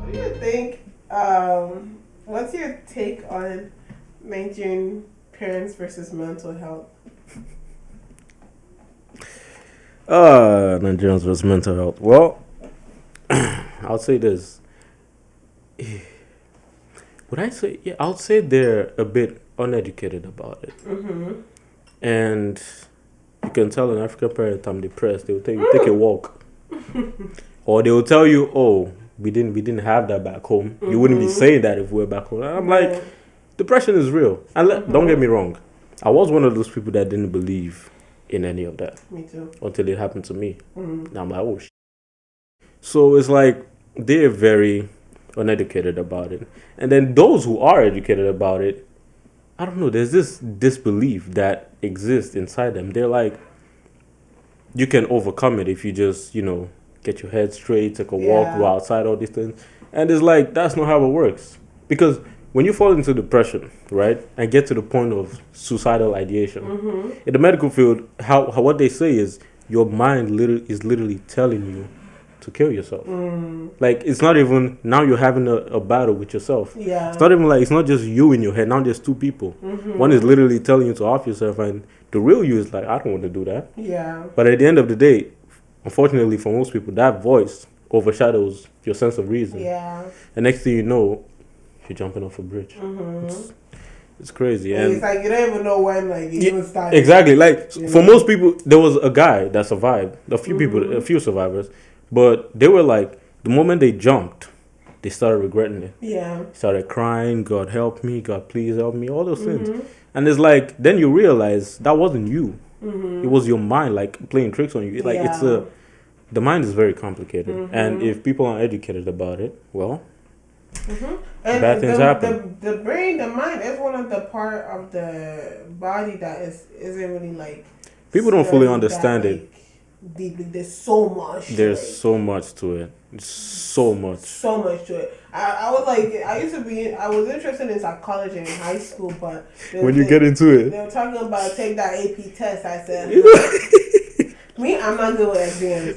What do you think? What's your take on Nigerian parents versus mental health? Nigerians versus mental health. Well, I'll say this. Would I say? Yeah, I'll say they're a bit uneducated about it. And you can tell an African parent I'm depressed. They will take a walk, or they will tell you, "Oh, we didn't have that back home. You wouldn't be saying that if we were back home." And I'm like, depression is real. And don't get me wrong, I was one of those people that didn't believe in any of that. Me too. Until it happened to me. And I'm like, oh shit. So it's like they're very uneducated about it, and then those who are educated about it I don't know. There's this disbelief that exists inside them. They're like, you can overcome it if you just, get your head straight, take a walk, go outside, all these things. And it's like, that's not how it works. Because when you fall into depression, right, and get to the point of suicidal ideation, in the medical field, how what they say is your mind is literally telling you to kill yourself. Like, it's not even, now you're having a battle with yourself. Yeah. It's not even like, it's not just you in your head. Now there's two people. One is literally telling you to off yourself, and the real you is like, I don't want to do that. Yeah. But at the end of the day, unfortunately for most people, that voice overshadows your sense of reason. Yeah. And next thing you know, you're jumping off a bridge. It's crazy. And it's like you don't even know when it even started. Exactly. Like, for most people, there was a guy that survived. A few people, a few survivors. But they were like, the moment they jumped, they started regretting it. Yeah. Started crying, God help me, God please help me, all those things. And it's like, then you realize that wasn't you. It was your mind, like, playing tricks on you. Like, the mind is very complicated. And if people aren't educated about it, well, and bad things happen. The brain, the mind is one of the part of the body that isn't really like. People don't fully understand it. Deeply, there's so much. There's so much to it. So much. So much to it. I was like, I was interested in psychology in high school, but when you get into it, they were talking about take that AP test. I said, me, I'm not good with exams.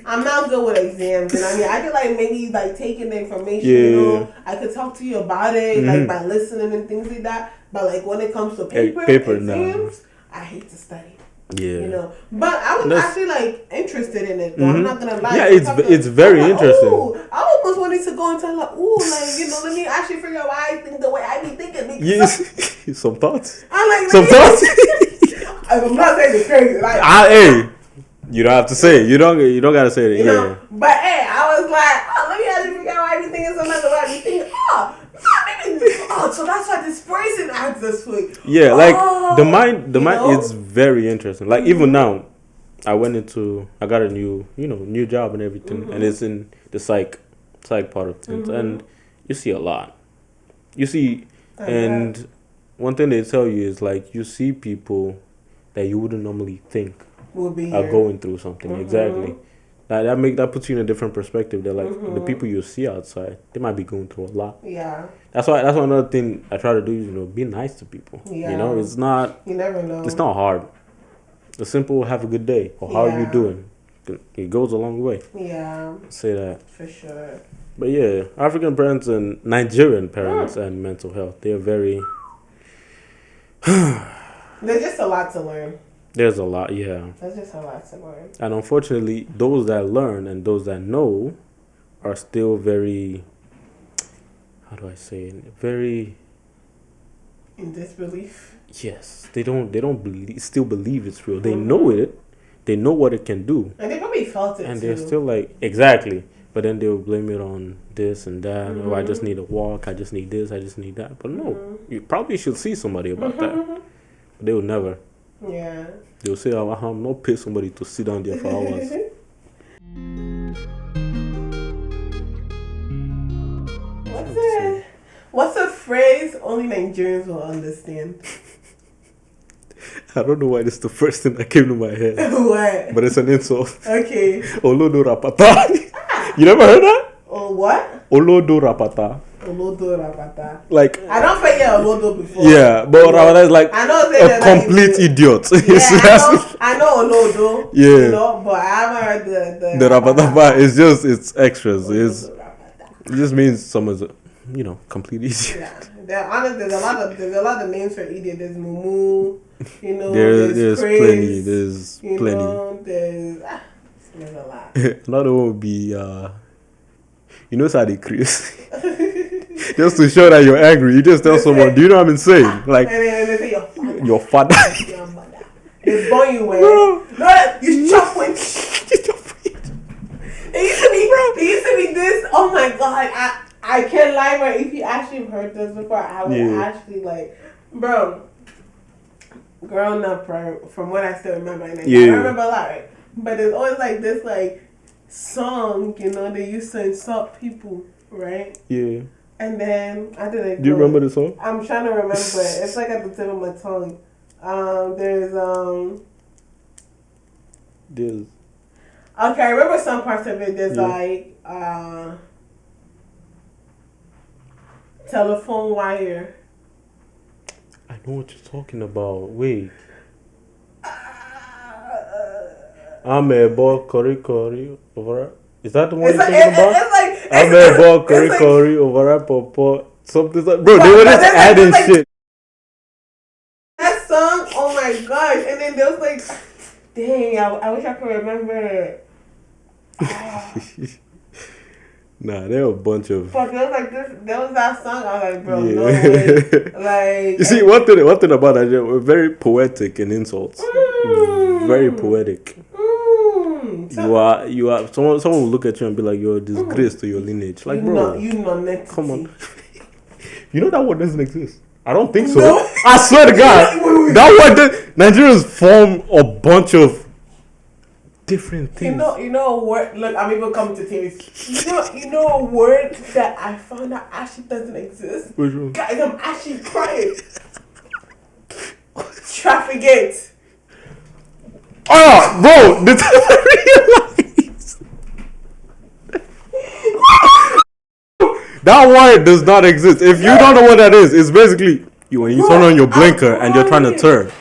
I'm not good with exams. And I mean, I could maybe taking the information, I could talk to you about it, by listening and things like that. But when it comes to paper exams, I hate to study. Yeah. But I was actually interested in it though. I'm not gonna lie. Yeah, it's very interesting. I almost wanted to go into let me actually figure out why I think the way I be thinking. Yes. Some thoughts. Some thoughts. I'm not saying it's crazy. Hey, you don't have to say it. You don't gotta say it. But hey, I was like, let me actually figure out why I be thinking something the way I be thinking. So that's why this person acts this way. Yeah, the mind is very interesting. Like, even now, I got a new job and everything, and it's in the psych part of things, and you see a lot. You see, and one thing they tell you is you see people that you wouldn't normally think are going through something. Exactly. That puts you in a different perspective. They're the people you see outside, they might be going through a lot. Yeah. That's why another thing I try to do is be nice to people. Yeah. It's not. You never know. It's not hard. The simple have a good day or how are you doing? It goes a long way. Yeah. Say that. For sure. But yeah, African parents and Nigerian parents and mental health, they are very. There's just a lot to learn. There's a lot, yeah. There's just a lot to learn. And unfortunately, those that learn and those that know are still very, how do I say it? Very... in disbelief? Yes. They don't still believe it's real. They know it. They know what it can do. And they probably felt it and too. They're still exactly. But then they'll blame it on this and that. Oh, I just need a walk. I just need this. I just need that. But no, you probably should see somebody about that. But they will never. Yeah. They'll say, I'm not pay somebody to sit down there for hours. What's a phrase only Nigerians will understand? I don't know why this is the first thing that came to my head. What? But it's an insult. Okay. Olodo rapata. You never heard that? Oh, what? Olodo rapata. Olodo rapata. I don't forget Olodo before. Yeah, but rapata is I know a complete idiot. Yeah, I know Olodo. Yeah. But I haven't heard the rapata part. It's extras. It just means someone's complete idiot. Yeah. There's a lot of names for idiot. There's Mumu. There's Chris, plenty. There's plenty. There's a lot. Another one would be Sadi Chris. Just to show that you're angry, you just tell someone, do you know what I'm saying? And then they say your father. Your mother. They born you well. No, you chop when. It used to be this. Oh my god, I can't lie, but if you actually heard this before, I would actually bro. Growing up, from what I still remember, and I remember a lot, right? But there's always this song, they used to insult people, right? Yeah. And then I didn't. Do you remember the song? I'm trying to remember. It's like at the tip of my tongue. There's There's Okay, I remember some parts of it. There's Yeah. like telephone wire. I know what you're talking about. Wait. I'm a boy, Kori, over. Is that the one It's you're like, thinking about? I'm a boy, Kori, over, Popo. Something like. Bro, they were just adding shit. That song, oh my gosh. And then there was like, dang, I wish I could remember it. Nah, there were a bunch of. But there was like this, there was that song. I was like, bro, Yeah. no way. Like, You see, one thing about Nigeria, we're very poetic in insults. Very poetic. You are. Someone will look at you and be like, "You're a disgrace to your lineage." Like, bro, come on. You know that word doesn't exist. I don't think so. No. I swear to God, that word. Nigerians form a bunch of different things. You know a word. Look, I'm even coming to taste. You know a word that I found out actually doesn't exist. Which one? Guys, I'm actually crying. Trafficate. Oh, bro, did I realize? That word does not exist. If you don't know what that is, it's basically when you turn on your blinker and you're trying to turn.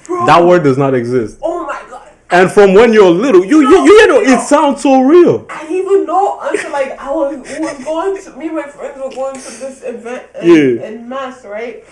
Bro. That word does not exist. Oh my god. And from when you're little, you know, it sounds so real. I didn't even know until like I was going to, me and my friends were going to this event in Mass, right?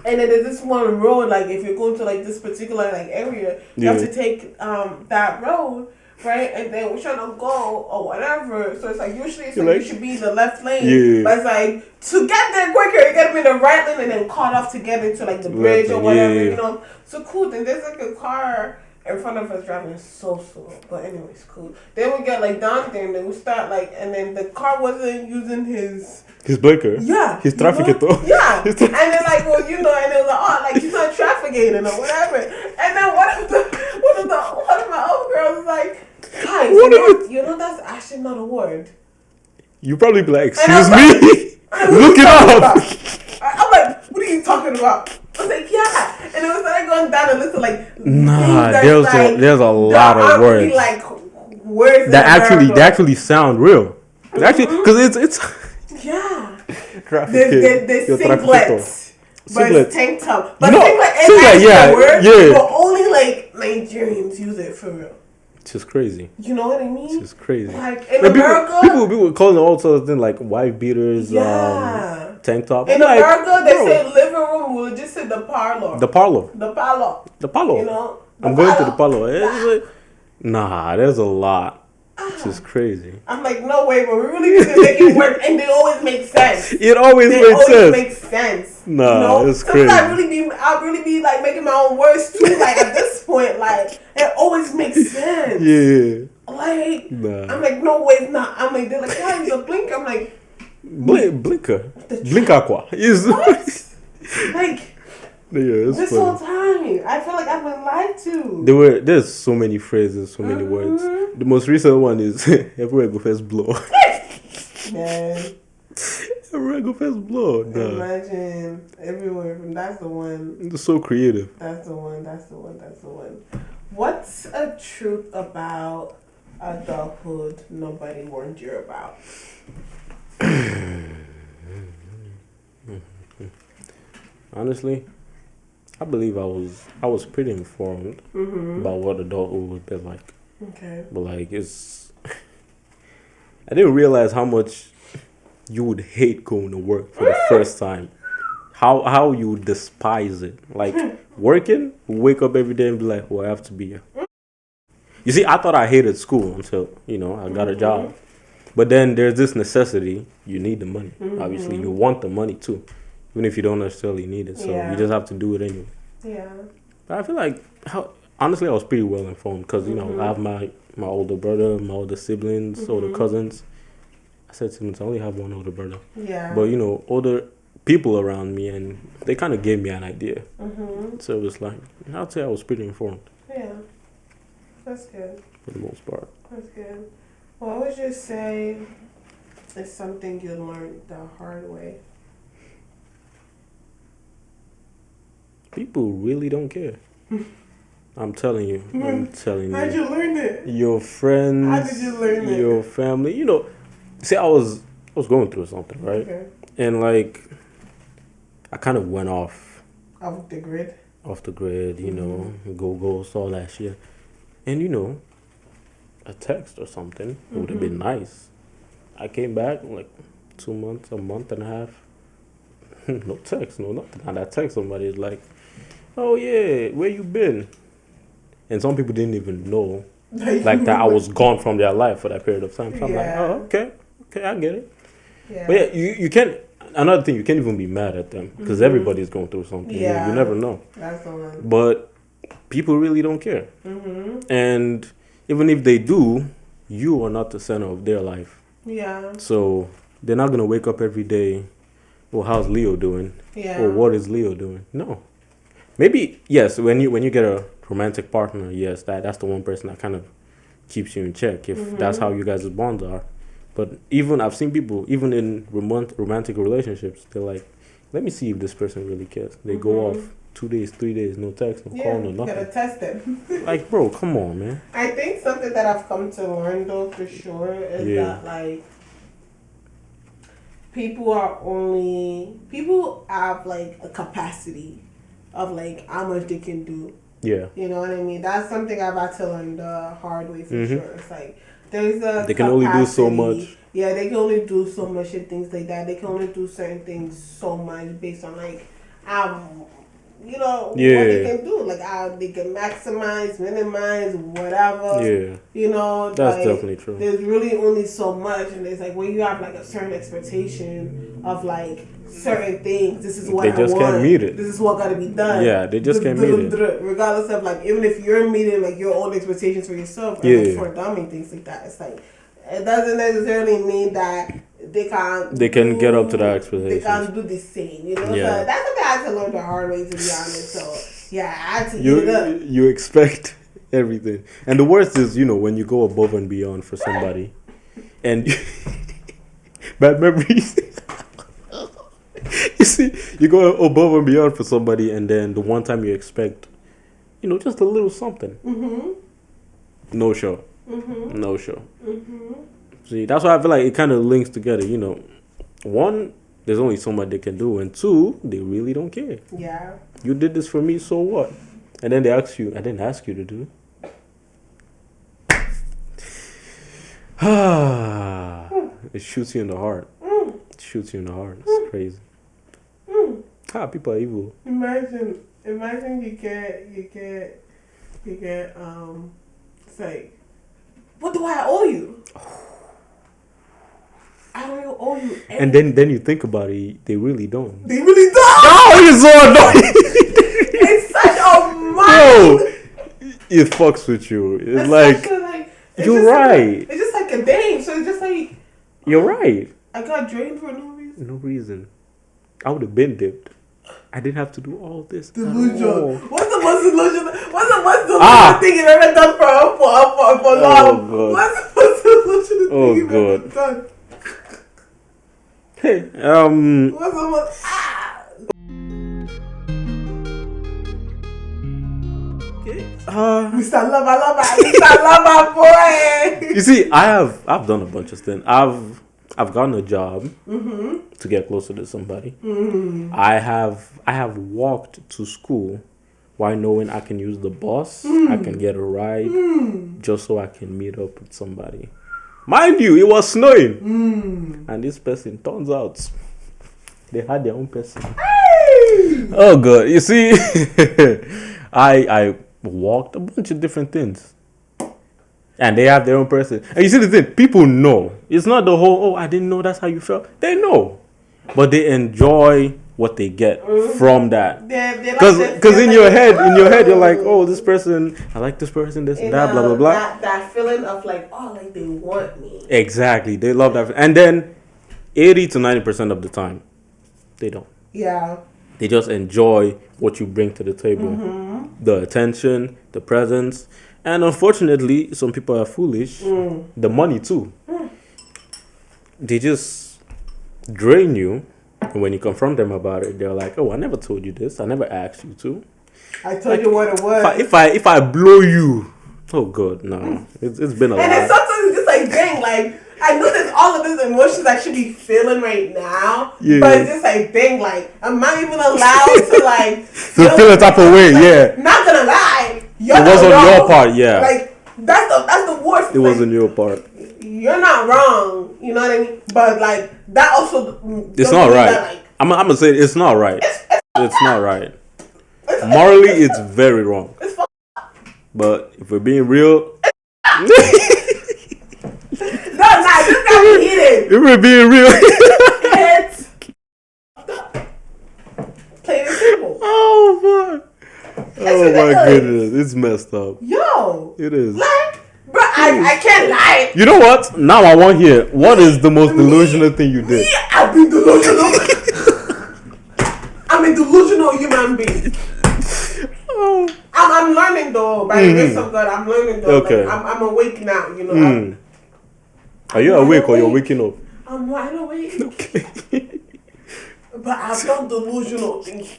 And then there's this one road, like if you're going to like this particular like area, you have to take that road, right? And then we're trying to go or whatever. So it's like usually it's like you should be in the left lane. But it's like to get there quicker, you gotta be in the right lane and then cut off to get into like the bridge or whatever, you know. So cool. Then there's like a car in front of us driving so slow. But anyways, cool. Then we get like down there and then we start like, and then the car wasn't using his blinker. Yeah. His traffic though. Yeah. And then like, well, you know, and it was like, oh, like he's not trafficating or whatever. And then one of my old girls was like, guys, you know that's actually not a word. You probably be like, excuse me? Look it up. I'm like, what are you talking about? I was like, yeah. And it was like going down a list of like, there's a lot of words. Like words that actually sound real. Actually, because it's yeah. The singlets. But it's tank top. But singlet is a word. But only like Nigerians use it for real. It's just crazy. You know what I mean? It's just crazy. Like in America, people calling all sorts of things like wife beaters, tank top. In America, they say living room. We'll just say the parlor. The parlor. You know. I'm going to the parlor. It's like, nah, there's a lot. It's just crazy. I'm like, no way, but we really need to make it work, and they always make sense. It always makes sense. Nah, you know? it's crazy. I really be like making my own words too. Like at this point, like it always makes sense. Yeah. Like I'm like, no way, it's not. I'm like, they're like, yeah, he's a blinker. I'm like, blinker. Blinker quoi? What? Like. Yeah, this funny. whole time, I feel like I've been lied to. There's so many phrases, so many words. The most recent one is everywhere go first blow. Man. Everywhere go first blow. Nah. Imagine everywhere. That's the one. It's so creative. That's the one. What's a truth about adulthood nobody warned you about? Honestly, I believe I was pretty informed about what adulthood would be like. Okay. But like I didn't realize how much you would hate going to work for the first time. How you would despise it. Like working, wake up every day and be like, well, I have to be here. You see, I thought I hated school until, I got a job. But then there's this necessity. You need the money. Obviously, you want the money too. Even if you don't necessarily need it. So you just have to do it anyway. Yeah. But I feel like, honestly, I was pretty well informed because, I have my older brother, my older siblings, older cousins. I said siblings, I only have one older brother. Yeah. But, older people around me, and they kind of gave me an idea. So it was like, I'd say I was pretty informed. Yeah. That's good. For the most part. That's good. Well, I would just say It's something you learn the hard way. People really don't care. I'm telling you. How'd you learn it? Your friends. How did you learn it? Your family. See, I was going through something, right? Okay. And like, I kind of went off Off the grid. Go, all that shit. And a text or something would have been nice. I came back like 2 months, a month and a half. No text, no nothing. And I text somebody, it's like, oh yeah, where you been? And some people didn't even know like that I was gone from their life for that period of time. So I'm like, oh, okay, I get it. Yeah. But yeah, you can't. Another thing, you can't even be mad at them because everybody's going through something. Yeah. You never know. That's the one. But people really don't care. And even if they do, you are not the center of their life. Yeah. So they're not gonna wake up every day. Well, how's Leo doing? Yeah. Or what is Leo doing? No. Maybe yes. When you get a romantic partner, yes, that's the one person that kind of keeps you in check. If that's how you guys' bonds are. But I've seen people even in romantic relationships, they're like, let me see if this person really cares. They go off 2 days, 3 days, no text, no call, no nothing. You gotta test it. Like, bro, come on, man. I think something that I've come to learn though for sure is that like people have like a capacity of like how much they can do. Yeah. You know what I mean? That's something I've had to learn the hard way for sure. It's like there's a they can only do so much. Yeah, they can only do so much and things like that. They can only do certain things so much based on like what they can do, like how they can maximize, minimize, whatever. Yeah. That's like, definitely true. There's really only so much, and it's like when you have like a certain expectation of like certain things, this is what they just I want. Can't meet it. This is what gotta be done. Yeah, they just can't meet it. Regardless of like, even if you're meeting like your own expectations for yourself, and for them and things like that, it's like it doesn't necessarily mean that they can get up to that expectation. They can't do the same, Yeah. So that's something I had to learn the hard way, to be honest. So yeah, I had to eat it up. You expect everything, and the worst is when you go above and beyond for somebody, and bad memories. You see, you go above and beyond for somebody, and then the one time you expect, just a little something. No show. No show. See, that's why I feel like it kind of links together. One, there's only so much they can do, and two, they really don't care. Yeah. You did this for me, so what? And then they ask you, I didn't ask you to do it. It shoots you in the heart. It shoots you in the heart. It's crazy. People are evil. Imagine you get say, what do I owe you? I don't owe you anything. And then you think about it, they really don't. They really don't. Oh, it's so annoying. It's such a mind. Bro, it fucks with you. It's like you're right. It's just like a dame. So it's just like you're right. I got drained for no reason. No reason. I would have been dipped. I didn't have to do all this. Delusion. What's the most delusional? What's the most delusional thing you've ever done for love? God. What's the most delusional thing you've ever done? Hey, What's the most? Mr. Lover, boy. You see, I've done a bunch of things. I've gotten a job to get closer to somebody. I have walked to school while knowing I can use the bus. I can get a ride just so I can meet up with somebody. Mind you, it was snowing, and this person, turns out, they had their own person. Oh God! You see, I walked a bunch of different things. And they have their own person. And you see the thing, people know. It's not the whole, I didn't know that's how you felt. They know. But they enjoy what they get from that. Because in your head, you're like, oh, this person, I like this person, this and that, blah, blah, blah. That feeling of like, oh, like they want me. Exactly. They love that. And then 80 to 90% of the time, they don't. Yeah. They just enjoy what you bring to the table. The attention, the presence. And unfortunately, some people are foolish. The money too. they just drain you. And when you confront them about it, they're like, "Oh, I never told you this. I never asked you to. I told you what it was." If I blow you, oh God, no, it's been a lot. And then sometimes it's just like, dang, like I know there's all of these emotions I should be feeling right now, but it's just like, dang, like I'm not even allowed to like to feel a type of way. Like, yeah, not gonna lie, it was on your part. Yeah, like that's the worst. It was on your part. You're not wrong, you know what I mean? But like that also, it's not right. That, like, I'm gonna say it's not right. It's not right. Morally, it's very wrong. It's but if we're being real, no, this got me heated. If we're being real, it's plain and simple. Oh fuck! Oh my goodness, it's messed up. Yo, it is. Like, bro, I can't lie. You know what? Now I want to hear what is the most delusional thing you did. I've been delusional. I'm a delusional human being. Oh. I'm learning though. By the grace of God, I'm learning though. Okay. Like, I'm awake now. You know. Are you awake or you're waking up? I'm wide awake. Okay. But I've done delusional things.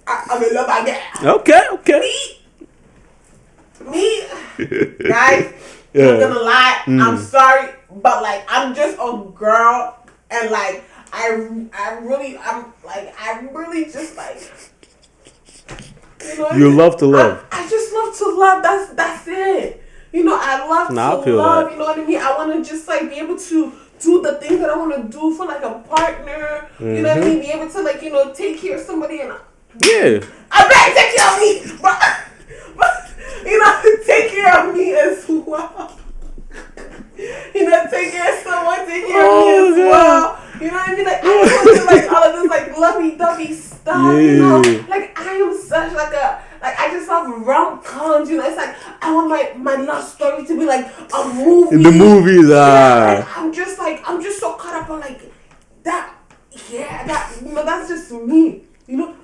I'm in love again. Okay. Me, guys. Yeah. I'm gonna lie. I'm sorry, but like I'm just a girl, and like I really just like. You love to love. I just love to love. That's it. You know, I love to love. That. You know what I mean? I want to just like be able to do the things that I want to do for like a partner. You know what I mean? Be able to like take care of somebody and I better take care of me, but take care of me as well. Take care of someone, take care of me as well. You know what I mean? Like I want to like all of this like lovey-dovey stuff. You know, like I am such like I just love rom-coms. It's like I want my love story to be like a movie. In the movies, I'm just so caught up on like that. Yeah, that's just me.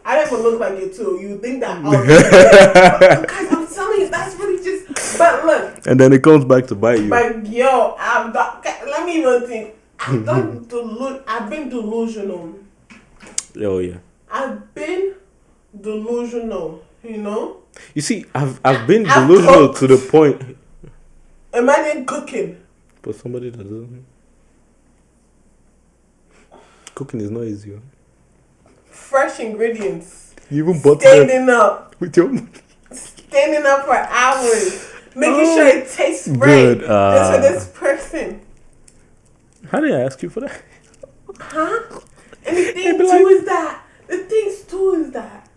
I never look like you too. You think that? Guys, I'm telling you, that's really just. But look. And then it comes back to bite you. But yo, let me even think. I've been delusional. Oh yeah. I've been delusional. You see, I've been delusional to the point. Imagine cooking. But somebody that doesn't. Cooking is not easy. Huh? Fresh ingredients. You even bought standing up with your money. Standing up for hours, making sure it tastes right. Just for this person. How did I ask you for that? Huh? And the thing too is that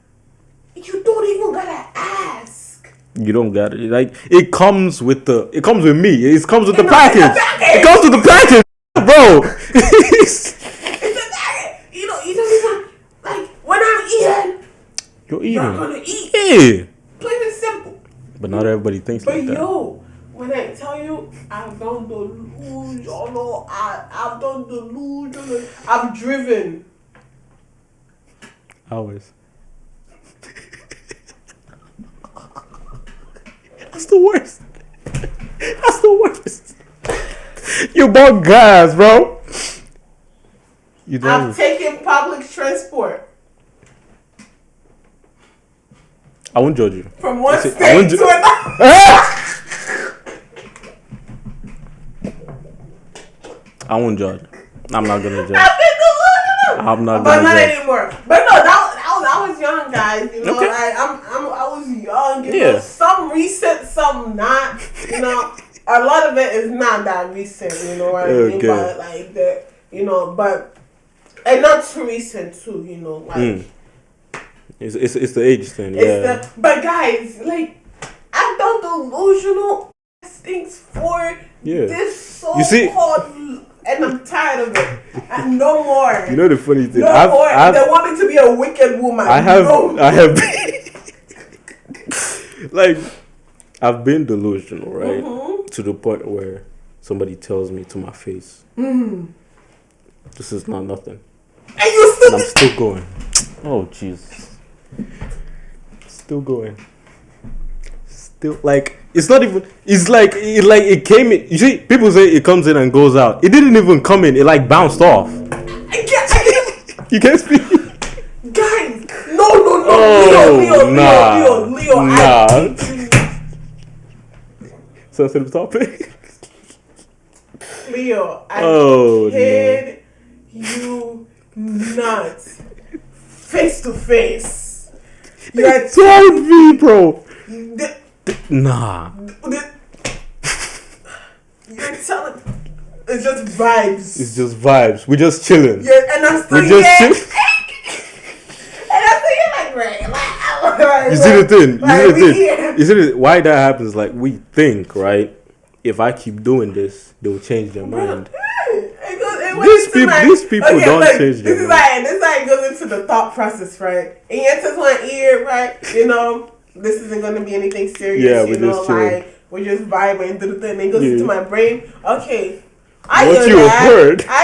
you don't even gotta ask. You don't got it. Like it comes with me. It comes with the package. It comes with the package, bro. It's a package. You don't even like when I'm eating. You're eating. You're gonna eat. Yeah. Plain and simple. But not everybody thinks like that. But yo, when I tell you I've done delusional, I've done delusional. I've driven. Hours. That's the worst. That's the worst. You bought gas, bro. I've taken public transport. I won't judge you. From one state to another. I won't judge. I'm not gonna judge. I've been delusional. I'm not but gonna not judge. anymore. But no, I was young, guys. Okay. I was young. You know, some recent, some not. A lot of it is not that recent. You know what I mean? But like but and not too recent too. It's the age thing. Yeah. But guys, like I've done delusional things for this so-called. And I'm tired of it. And no more. You know the funny thing? No more. They want me to be a wicked woman. I have like, I've been delusional, right? Mm-hmm. To the point where somebody tells me to my face, this is not nothing. And I'm still going. Oh, Jesus. Still going. Like it's not even. It's like it came in. You see, people say it comes in and goes out. It didn't even come in. It like bounced off. I can't. You can't speak. Guys, no, Oh, Leo. Nah. Sensitive topic. Leo, I Oh, kid you not. Face to face. You told me, bro. the, Nah. you're telling. It's just vibes. It's just vibes. We're just chilling. Yeah, and I'm still We're just here. chilling. And I'm still like, right? You see the thing. Like, we here. You see the, why that happens? Like we think, right? If I keep doing this, they'll change their mind. These people don't change their mind. This is how it goes into the thought process, right? It enters my ear, right? You know, this isn't going to be anything serious. Yeah, you know, like we're just vibing through the thing. And it goes into my brain. Okay, I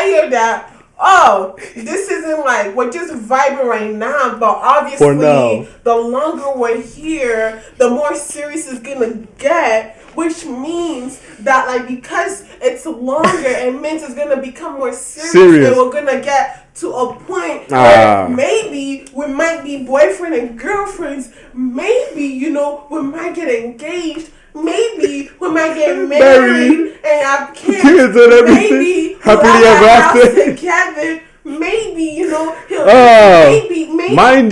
hear that. Oh, this isn't like we're just vibing right now, but obviously the longer we're here, the more serious it's gonna get, which means that like because it's longer, it means it's gonna become more serious. And we're gonna get to a point where maybe we might be boyfriend and girlfriends, maybe, you know, we might get engaged. Maybe we might get married and have kids and everything. Maybe happily ever after together. Maybe, you know, maybe, mind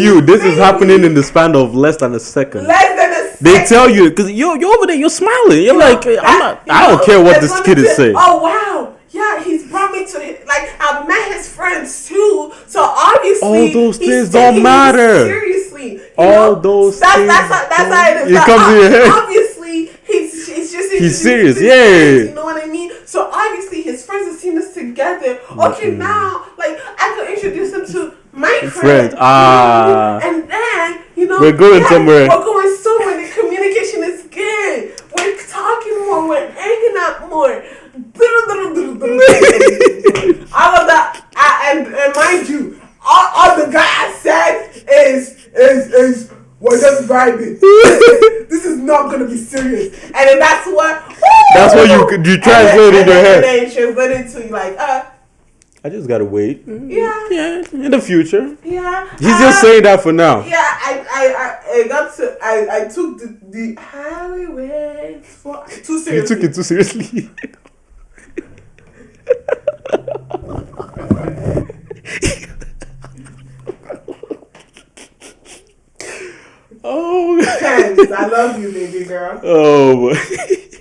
you, this is happening in the span of less than a second. They tell you because you're over there, you're smiling. You're like, I don't care what this kid is saying. Oh wow. Yeah, he's brought me to I've met his friends too, so obviously all those things don't matter. Seriously, all those things. That's how it is. It comes in your head. Obviously, he's serious. Yeah, friends, you know what I mean. So obviously, his friends have seen us together. Okay, now like I could introduce him to my friend. And then you know we're going somewhere. We're going somewhere. The communication is good. We're talking more. We're hanging out more. All of that, and mind you, all the guy I said is we're just vibing. This is not gonna be serious, and then that's what you translate in your head. And then translate it to like I just gotta wait. Yeah. In the future. Yeah. He's just saying that for now. Yeah, I took the highway for too seriously. You took it too seriously. Oh, Tens, I love you, baby girl. Oh,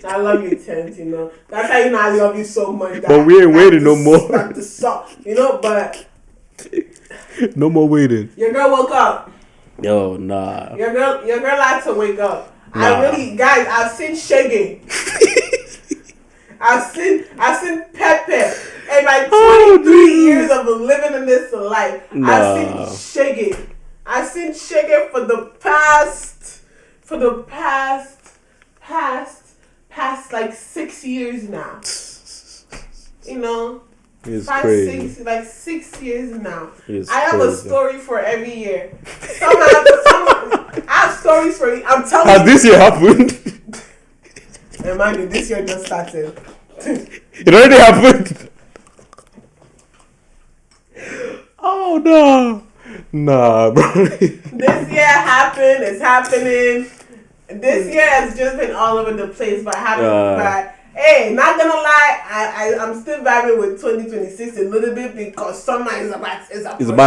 I love you, Tens. You know that's how you know I love you so much. But we ain't waiting no more. You know, but no more waiting. Your girl woke up. Yo, nah. Your girl had to wake up. Nah. Guys, I've seen Shaggy. I've seen Pepe. And like 23 years of living in this life, I've seen Shaggy. I've seen Shaggy for the past like 6 years now. You know? It's crazy. 6 years now. I have a story for every year. I have stories for you. I'm telling you. Has this year happened? And mind you, this year just started. It already happened. Oh no. Nah, bro. This year happened. It's happening. This year has just been all over the place, but hey, not gonna lie, I'm still vibing with 2026 a little bit because summer is about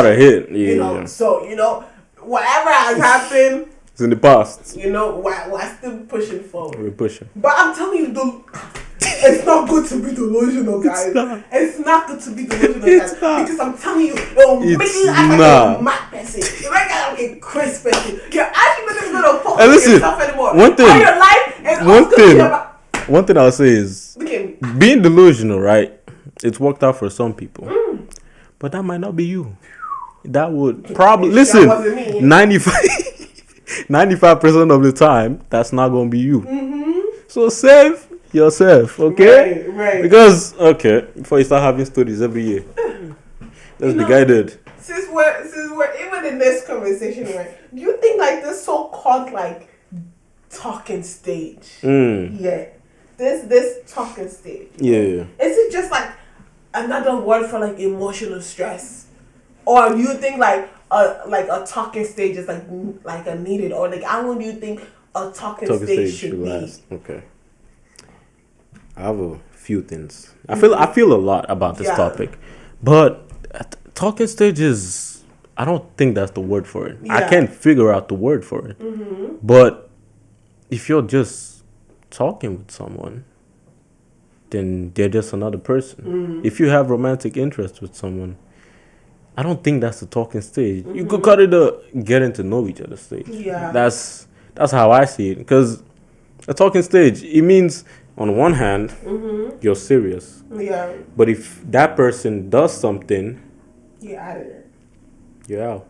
to hit. Yeah. You know, so you know, whatever has happened, it's in the past. You know, we're still pushing forward. We're pushing. But I'm telling you, it's not good to be delusional, guys. It's not good to be delusional, guys. Because I'm telling you, it will make you act like a mad person. You make you act like a crazy person. You're actually not even gonna focus on yourself anymore. All your life is one thing I'll say is being delusional, right? It's worked out for some people, but that might not be you. That would probably 95% of the time that's not gonna be you. So save yourself, okay? Right. Because before you start having stories every year, let's be guided. since we're even in this conversation, right? Do you think like this so-called like talking stage? Yeah. This talking stage. Yeah. Is it just like another word for like emotional stress? Or do you think like a talking stage is like a needed, or like how long do you think a talking stage should be? Last. Okay. I have a few things. I feel a lot about this topic. But talking stage is, I don't think that's the word for it. I can't figure out the word for it. But if you're just talking with someone, then they're just another person. If you have romantic interest with someone, I don't think that's the talking stage. You could call it a getting to know each other stage. Yeah. That's how I see it. Because a talking stage, it means on one hand, you're serious. Yeah. But if that person does something, You're out of there. you're out.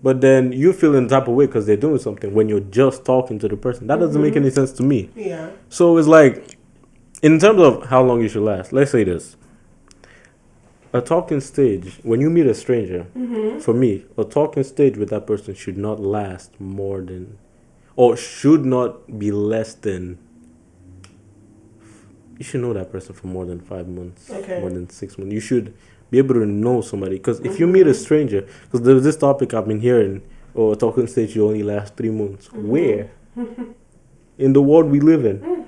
But then you feel in the type of way because they're doing something when you're just talking to the person. That doesn't make any sense to me. Yeah. So it's like, in terms of how long you should last, let's say this. A talking stage, when you meet a stranger, for me, a talking stage with that person should not last more than, or should not be less than, you should know that person for more than 5 months, more than 6 months. You should be able to know somebody. Because if you meet a stranger, because there's this topic I've been hearing, a talking stage you only last 3 months. Where? In the world we live in,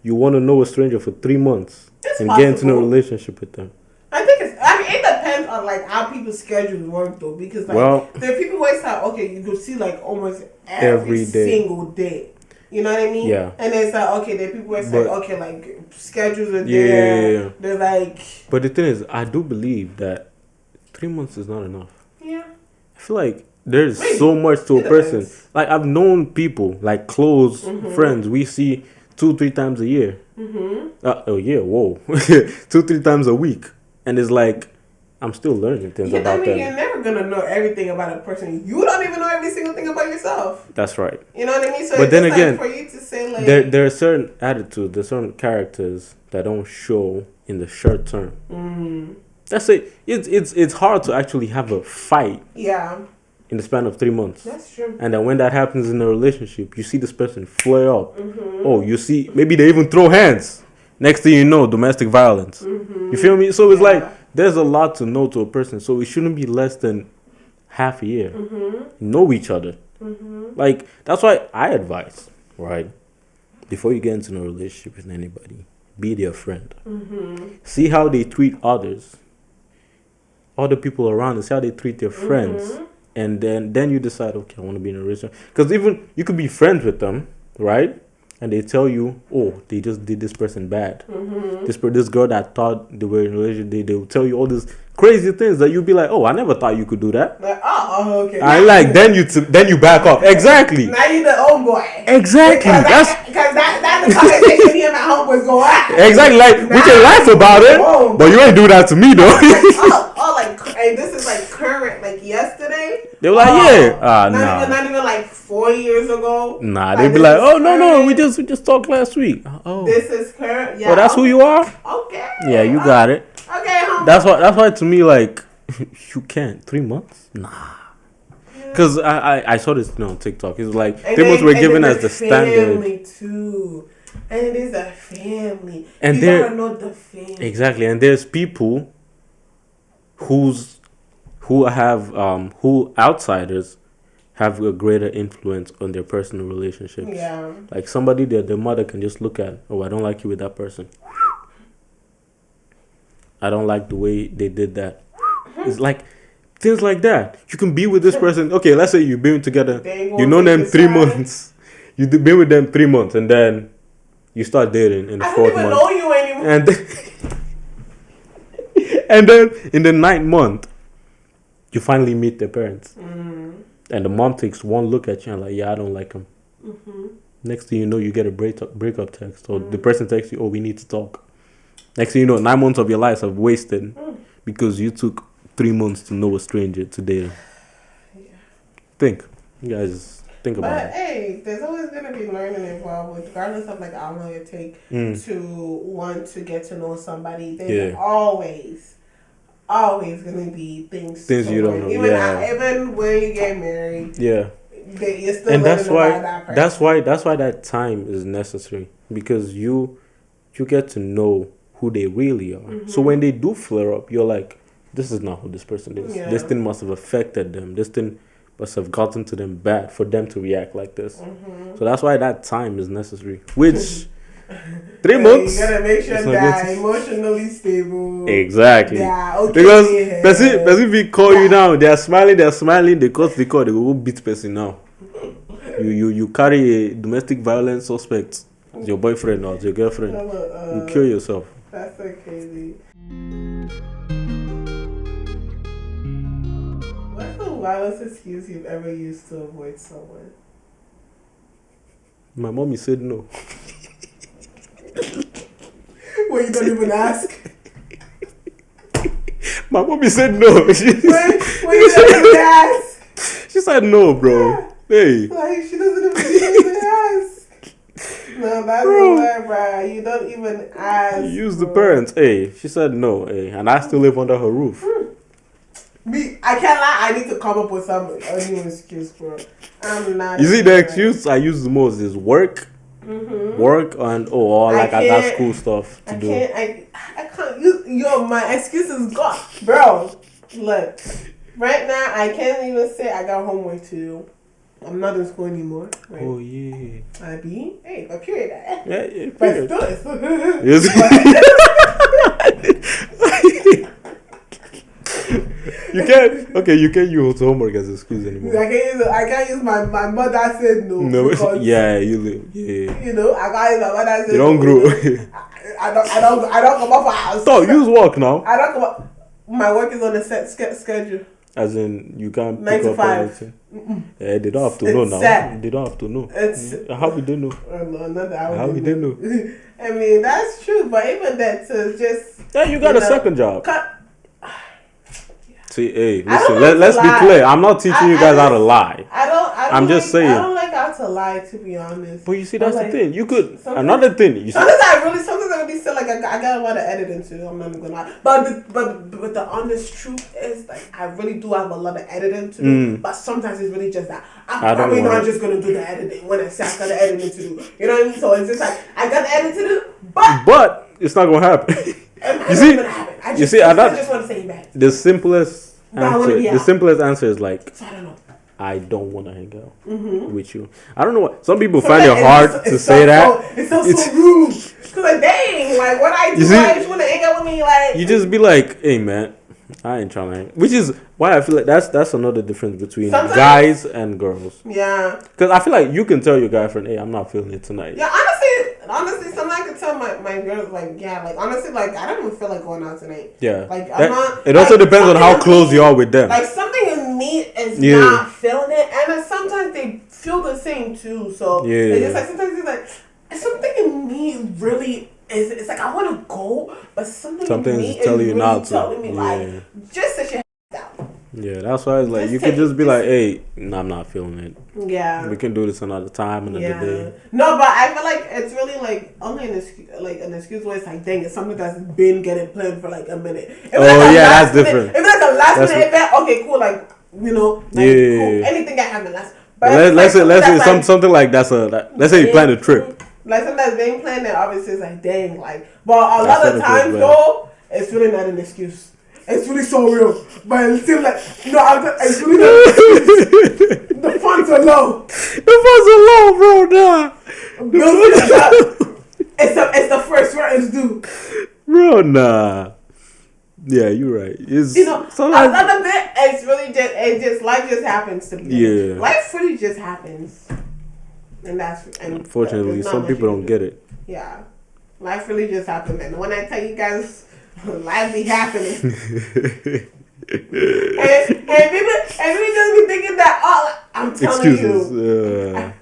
you want to know a stranger for 3 months It's and possible. get into a relationship with them. I think it depends on like how people's schedules work though, because like there are people who always have you could see like almost every day. single day. You know what I mean? Yeah. And it's like there are people who say like schedules are there. Yeah. They're like. But the thing is, I do believe that 3 months is not enough. Yeah. I feel like there's so much to a person. Like I've known people, like close friends, we see 2-3 times a year. Whoa, 2-3 times a week, and it's like I'm still learning things about them. You're never gonna know everything about a person. You don't even know every single thing about yourself. That's right. You know what I mean? So but then again, for you to say like there are certain attitudes, there's certain characters that don't show in the short term. That's it. It's hard to actually have a fight. Yeah. In the span of 3 months. That's true. And then when that happens in a relationship, you see this person flare up. Oh, you see, maybe they even throw hands. Next thing you know, domestic violence. You feel me? So it's like, there's a lot to know to a person. So it shouldn't be less than half a year. Know each other. Like, that's why I advise, right? Before you get into a relationship with anybody, be their friend. See how they treat others. Other people around them, see how they treat their friends. And then you decide, okay, I want to be in a relationship. Because even you could be friends with them, right? And they tell you, oh, they just did this person bad. This girl that thought they were in a relationship, they will tell you all these crazy things that you'll be like, oh, I never thought you could do that. Like, okay. I like then you back off. Exactly. Now you're the old boy. Exactly. Because that's the conversation me and my homeboys go at. Exactly. Like we can laugh about it, but you ain't do that to me though. Like this is like current, like yesterday. They were like, not even like 4 years ago. Nah, they'd be like, oh no, we just talked last week. Oh, this is current. Yeah. Oh, that's who you are. Okay. Yeah, you got it. Okay, homie. That's why to me, like, you can't 3 months. Nah. Because I saw this on TikTok. It's like 3 months were given as the standard. Family too. And it is a family. And you gotta know the family. Exactly. And there's people who outsiders have a greater influence on their personal relationships. Yeah. Like somebody that their mother can just look at, oh, I don't like you with that person. I don't like the way they did that. It's like things like that. You can be with this person. Okay, let's say you've been together. You know them 3 months. You've been with them 3 months, and then you start dating in the 4th month. I don't even know you anymore. And then in the 9th month, you finally meet their parents. And the mom takes one look at you and like, yeah, I don't like him. Next thing you know, you get a breakup text. Or the person texts you, oh, we need to talk. Next thing you know, 9 months of your life have wasted because you took 3 months to know a stranger to date. Think. You guys think about it. But hey, there's always going to be learning involved, regardless of like how long it takes to want to get to know somebody. There's always always gonna be things you don't know. Even when you get married. Yeah. You're still And learning about that person. that's why that time is necessary, because you get to know who they really are. Mm-hmm. So when they do flare up, you're like, this is not who this person is. Yeah. This thing must have affected them. This thing must have gotten to them bad for them to react like this. Mm-hmm. So that's why that time is necessary. Which 3 months. You gotta make sure they're emotionally stable. Exactly. Yeah, okay. Because person will call you now. They are smiling. They call. They go beat person now. You carry a domestic violence suspect. It's your boyfriend or it's your girlfriend. You kill yourself. That's so crazy. What's the wildest excuse you've ever used to avoid someone? My mommy said no. Well, you don't even ask. My mommy said no. When you don't even ask. She said no, bro. Yeah. Hey. Like, she doesn't even ask. No, that's the bro. You don't even ask. You use the parents. Hey, she said no. Hey, and I still live under her roof. Me, I can't lie. I need to come up with some new excuse, bro. I'm not. You see, the excuse I use the most is work. Mm-hmm. Work and I got school stuff to do. I can't use my excuse is gone, bro. Look, right now I can't even say I got homework to do. I'm not in school anymore. Right? Oh yeah. I be a period. Yeah, but period. You can't use homework as an excuse anymore. I can't use my mother said no. No, yeah, you live. Yeah. You know, I can't use my mother said no. You don't grow. I don't come up for house. So use work now. I don't come up. My work is on a set schedule. As in, you can't 9 pick to up 5. anything. Yeah, they don't have to know now. Set. They don't have to know. How we don't know? No, not that. How we didn't know? I mean, that's true, but even that, so just. Yeah, you got a second job. See, hey, listen, let's be clear. I'm not teaching you guys how to lie. I'm just saying. I don't like how to lie, to be honest. But you see, that's the thing. You could. Another thing. Sometimes I really feel like I got a lot of editing to do. I'm not even gonna lie. But the honest truth is, like, I really do have a lot of editing to do. But sometimes it's really just that. I'm probably not just gonna do the editing when I say I got the editing to do. You know what I mean? So it's just like, I got the editing to do, but it's not gonna happen. You see, I just want to say that. The simplest answer is like, so I don't know. I don't want to hang out with you. I don't know what. Some people find it hard to say that. It's so rude. Cause like, dang, like what I do, I just want to hang out with me. Like you just be like, hey man, I ain't trying to hang. Which is why I feel like that's another difference between guys and girls. Yeah. Because I feel like you can tell your guy friend, hey, I'm not feeling it tonight. Yeah, honestly, sometimes I can tell my girls, like, yeah, like, honestly, like, I don't even feel like going out tonight. Yeah. Like, I'm not. It also depends on how close you are with them. Like, something in me is not feeling it, and then sometimes they feel the same too. So it's just like sometimes it's like something in me really is. It's like I want to go, but something in me is telling me like just sit your down. Yeah, that's why it's like you could just be like, hey, no, I'm not feeling it. Yeah, we can do this another time, another day. No, but I feel like it's really like only an excuse where it's like, dang, it's something that's been getting planned for like a minute. That's different. If it's like a last minute event, okay, cool, like, you know, like, cool, anything can happen last. But let's say something like let's say you plan a trip. Like something that's being planned, and obviously it's like, dang, like, but a lot of times though, it's really not an excuse. It's really so real, but it seems like it's really not an excuse. The funds are low. Bro. Nah. It's the first rent is due. Bro, nah. Yeah, you're right. It's, another bit. It's really life just happens to me. Yeah, life really just happens, and unfortunately some people don't get it. Yeah, life really just happens, and when I tell you guys, life be happening. and people just be thinking that I'm telling you.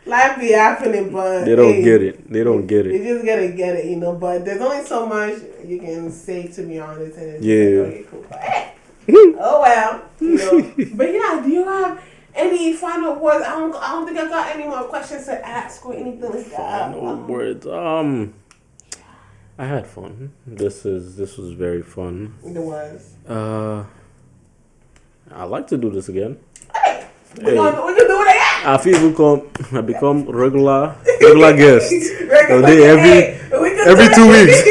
Life be happening, but they don't get it. They don't get it. You just gotta get it, you know. But there's only so much you can say, to be honest. And it's okay, cool. But hey, oh well, you know. But yeah, do you have any final words? I don't think I got any more questions to ask or anything like that. Final words. I had fun. This was very fun. It was. I like to do this again. Hey, we Hey. can do it again. I feel I become regular guest. Every 2 weeks.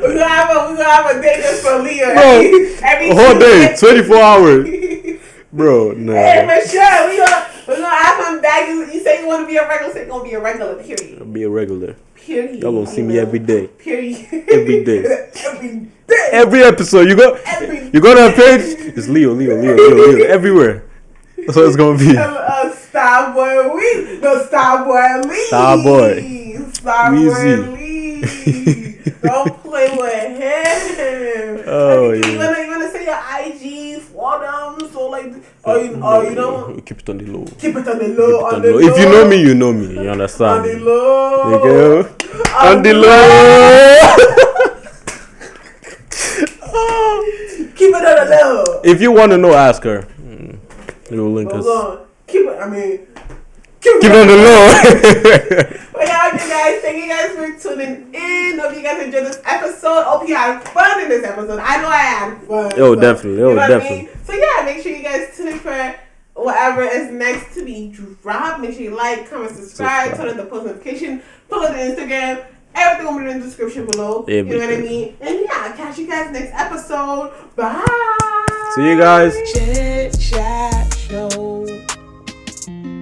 We're gonna have a day just for Leah. Bro, every a whole 2 day, weeks. 24 hours. Bro, no. Hey, for sure. We're gonna have him back. You say you want to be a regular, so you're gonna be a regular, period. I'll be a regular. Period. Y'all gonna see me every day. Period. Every day. Every day. Every episode. You go to that page, it's Leo. Everywhere. That's what it's gonna be. Starboy Lee. No, Starboy Lee. Weezy. Lee. Don't play with him. Oh, you yeah. You wanna say your IG for them? So like, you know. Keep it on the low. Keep it on the low. If you know me, you know me. You understand? On the low. You go. On the low. Keep it on the low. If you want to know, ask her. We'll link us. Keep it. Keep it on the low. Well, yeah, okay, guys. Thank you guys for tuning in. Hope you guys enjoyed this episode. Hope you had fun in this episode. I know I had fun. Definitely. You know what Definitely. I mean? So yeah, make sure you guys tune in for whatever is next to be dropped. Make sure you like, comment, subscribe, turn on the post notification, follow the Instagram. Everything will be in the description below. You know what I mean? And yeah, I'll catch you guys next episode. Bye. See you guys. Chit Chat Show.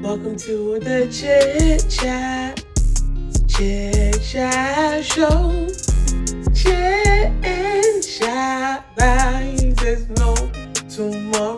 Welcome to the Chit Chat. Chit Chat Show. Chit and chat like there's no tomorrow.